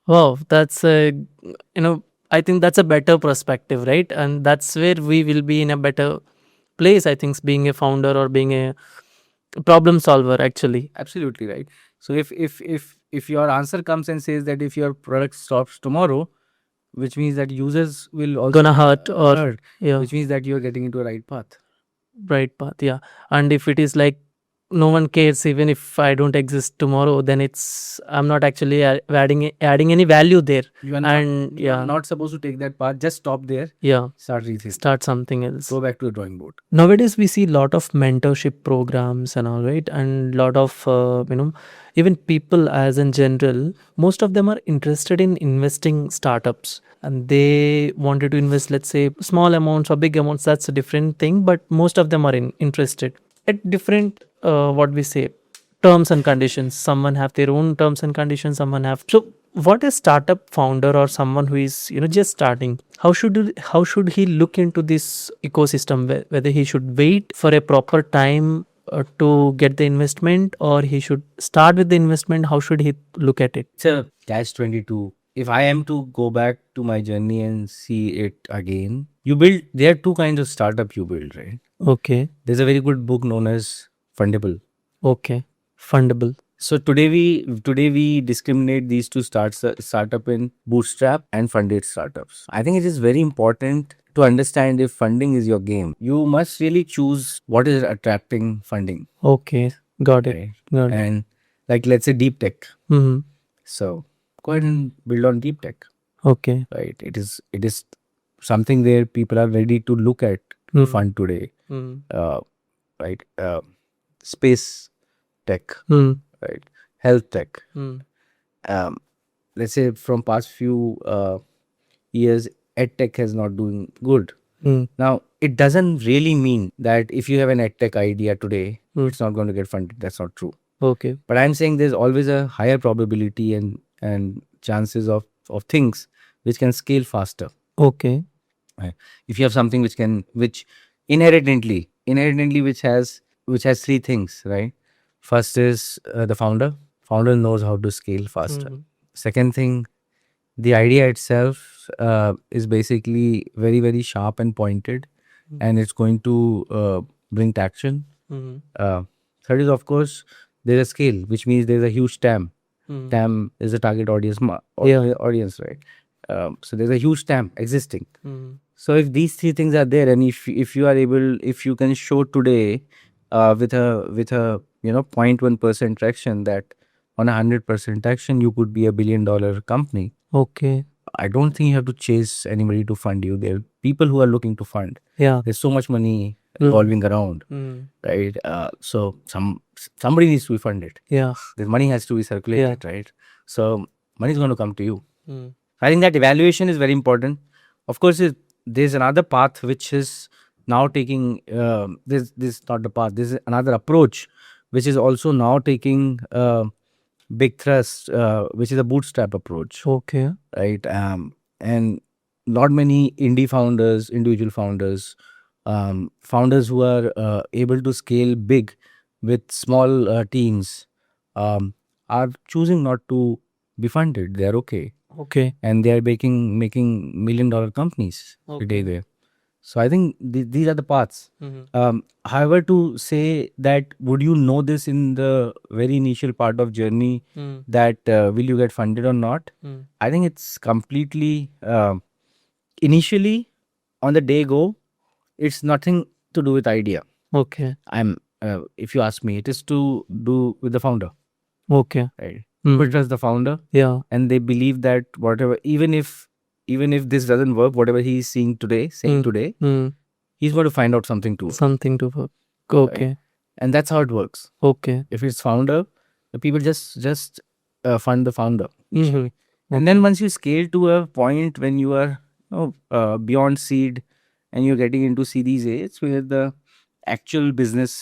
Wow, that's I think that's a better perspective, right? And that's where we will be in a better place, I think, being a founder or being a problem solver, actually. Absolutely right. So if your answer comes and says that if your product stops tomorrow, which means that users will also Gonna hurt or hurt, yeah, which means that you're getting into a right path. right path, yeah. And if it is like no one cares even if I don't exist tomorrow. Then I'm not actually adding any value there. You are And you are yeah, not supposed to take that path. Just stop there. yeah, Start rethinking. start something else. Go back to the drawing board. Nowadays we see lot of mentorship programs and all, right? And lot of even people as in general, most of them are interested in investing startups, and they wanted to invest, let's say, small amounts or big amounts. That's a different thing, but most of them are interested at different what we say, terms and conditions. Someone have their own terms and conditions, someone have. So what a startup founder or someone who is just starting, how should he look into this ecosystem, whether he should wait for a proper time to get the investment, or he should start with the investment? How should he look at it? It's a catch-22. If I am to go back to my journey and see it again, there are two kinds of startup you build, right? Okay. There's a very good book known as Fundable. Okay. Fundable. So today we discriminate these two startup in bootstrap and funded startups. I think it is very important to understand if funding is your game. You must really choose what is attracting funding. Okay. Got it. Right? Got it. And like let's say deep tech. Mm-hmm. So go ahead and build on deep tech. Okay. Right. It is something there people are ready to look at Mm. fund today. Mm. Right. Space tech. Mm. Right. Health tech. Mm. Let's say from past few years, edtech has not doing good. Mm. Now, it doesn't really mean that if you have an edtech idea today, Mm. it's not going to get funded. That's not true. Okay. But I'm saying there's always a higher probability and chances of things which can scale faster. Okay. If you have something which inherently which has three things, right? First is the founder. Founder knows how to scale faster. Mhm. Second thing, the idea itself is basically very, very sharp and pointed, and it's going to bring traction. Mhm. Third is, of course, there's a scale, which means there's a huge TAM. Mhm. TAM is the target audience, Yeah. audience, right? So there's a huge TAM existing. Mhm. So if these three things are there, and if you are able, if you can show today with a 0.1% traction that on 100% traction you could be $1 billion company. Okay. I don't think you have to chase anybody to fund you. There are people who are looking to fund. Yeah. There's so much money Mm. revolving around, Mm. right? So somebody needs to be funded. Yeah. The money has to be circulated, right? So money is going to come to you. Mm. I think that evaluation is very important. Of course, there's another path which is now taking this not the path. This is another approach which is also now taking big thrust, which is a bootstrap approach, Okay. right? And not many indie founders, individual founders, founders who are able to scale big with small teams are choosing not to be funded. They are okay, Okay. and they are making $1 million companies Okay. today there. So I think these are the paths. Mhm. However, to say that would you know this in the very initial part of journey Mm. that will you get funded or not? Mm. I think it's completely initially on the day go. It's nothing to do with idea. Okay. If you ask me, it is to do with the founder, Okay. right? Mm. People trust the founder, Yeah. and they believe that whatever, even if this doesn't work, whatever he's saying Mm. today, Mm. he's going to find out something too, Something to work. Okay. and that's how it works. Okay. If it's founder, the people just fund the founder. Mhm. And then once you scale to a point when you are beyond seed and you're getting into Series A, it's where the actual business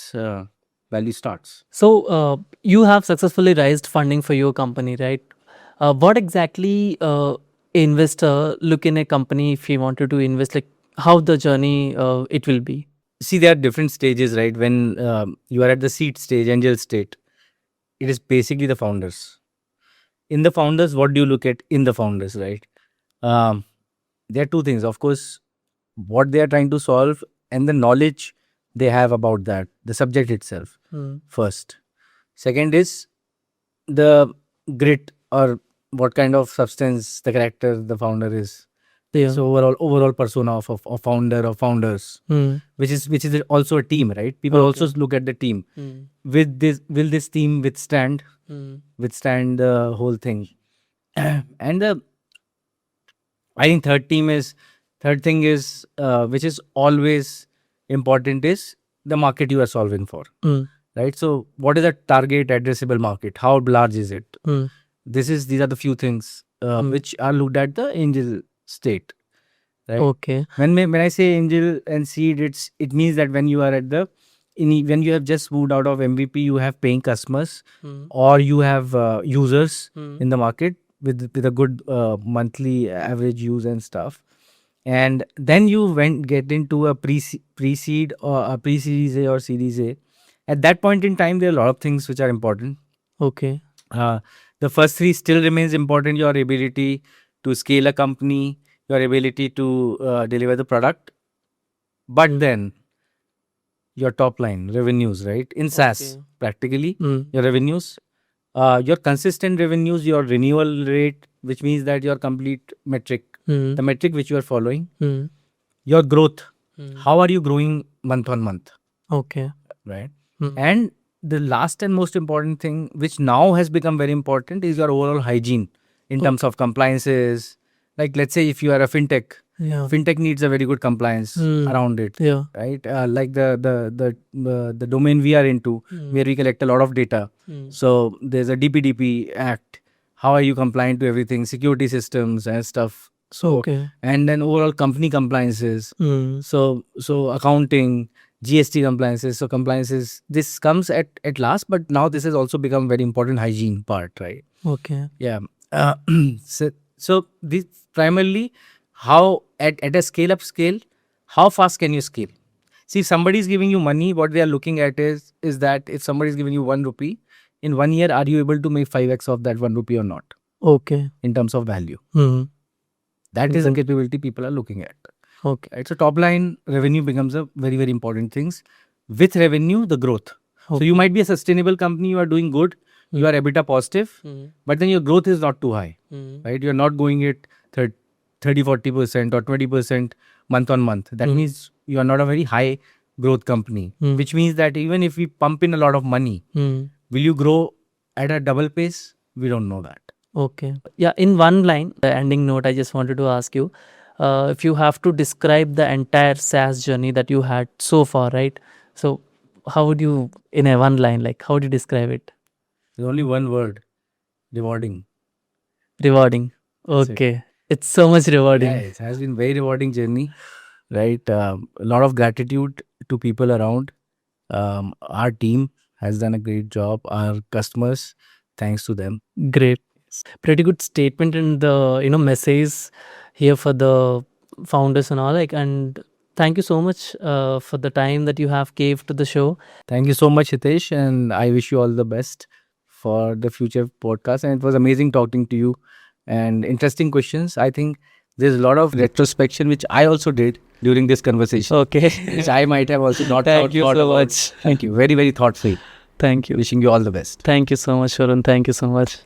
value starts. So you have successfully raised funding for your company, right? What exactly investor look in a company if he wanted to invest? Like how the journey it will be? See, there are different stages, right? When you are at the seed stage, angel state, it is basically the founders. In the founders, what do you look at in the founders, right? There are two things. Of course, what they are trying to solve and the knowledge they have about that, the subject itself, first. Second is the grit or what kind of substance the character the founder is. Yeah. So overall persona of founder or founders, which is also a team, right? People also look at the team. With this, will this team withstand the whole thing? And I think third thing is which is always important is the market you are solving for, right? So what is the target addressable market? How large is it? These are the few things which are looked at the angel state, right? Okay. When I say angel and seed, it means that when you are at when you have just moved out of MVP, you have paying customers or you have users in the market with a good monthly average use and stuff, and then you get into a pre-seed or a pre-series A or series A. At that point in time, there are a lot of things which are important. Okay. The first three still remains important: your ability to scale a company, your ability to deliver the product, but then your top line revenues, right? In SaaS, Okay. practically your revenues, your consistent revenues, your renewal rate, which means that your complete metric, the metric which you are following, your growth, how are you growing month on month, Okay. right? And the last and most important thing, which now has become very important, is your overall hygiene in terms of compliances. Like, let's say if you are a fintech, Yeah. fintech needs a very good compliance around it, Yeah. right? Like the domain we are into, where we collect a lot of data. So there's a DPDP Act. How are you compliant to everything, security systems and stuff? So Okay. and then overall company compliances. So accounting, GST compliances. So compliances, this comes at last, but now this has also become very important hygiene part, right? Okay. Yeah. Uh, so this primarily how at a scale up scale, how fast can you scale? See, if somebody is giving you money, what they are looking at is that if somebody is giving you 1 rupee, in 1 year, are you able to make 5x of that 1 rupee or not Okay. in terms of value? That is the capability people are looking at. Okay. Right? So top line revenue becomes a very, very important things. With revenue, the growth. So you might be a sustainable company, you are doing good, you are EBITDA positive, but then your growth is not too high, right? You're not going at 30-40% or 20% month on month. That means you are not a very high growth company, which means that even if we pump in a lot of money, will you grow at a double pace? We don't know that. Okay. Yeah, in one line, the ending note, I just wanted to ask you if you have to describe the entire SaaS journey that you had so far, right? So, how would you, in a one line, like, how would you describe it? There's only one word: rewarding. Rewarding. That's it. Okay. It's so much rewarding. Yeah, it has been very rewarding journey, right? A lot of gratitude to people around. Our team has done a great job. Our customers, thanks to them. Great. Pretty good statement in the message here for the founders and all. Like, and thank you so much for the time that you have gave to the show. Thank you so much, Hitesh, and I wish you all the best for the future podcast. And it was amazing talking to you and interesting questions. I think there's a lot of retrospection which I also did during this conversation, Okay. which I might have also not Thank you thought so about. much. Thank you. Very, very thoughtful. Thank you. Wishing you all the best. Thank you so much, Varun. Thank you so much.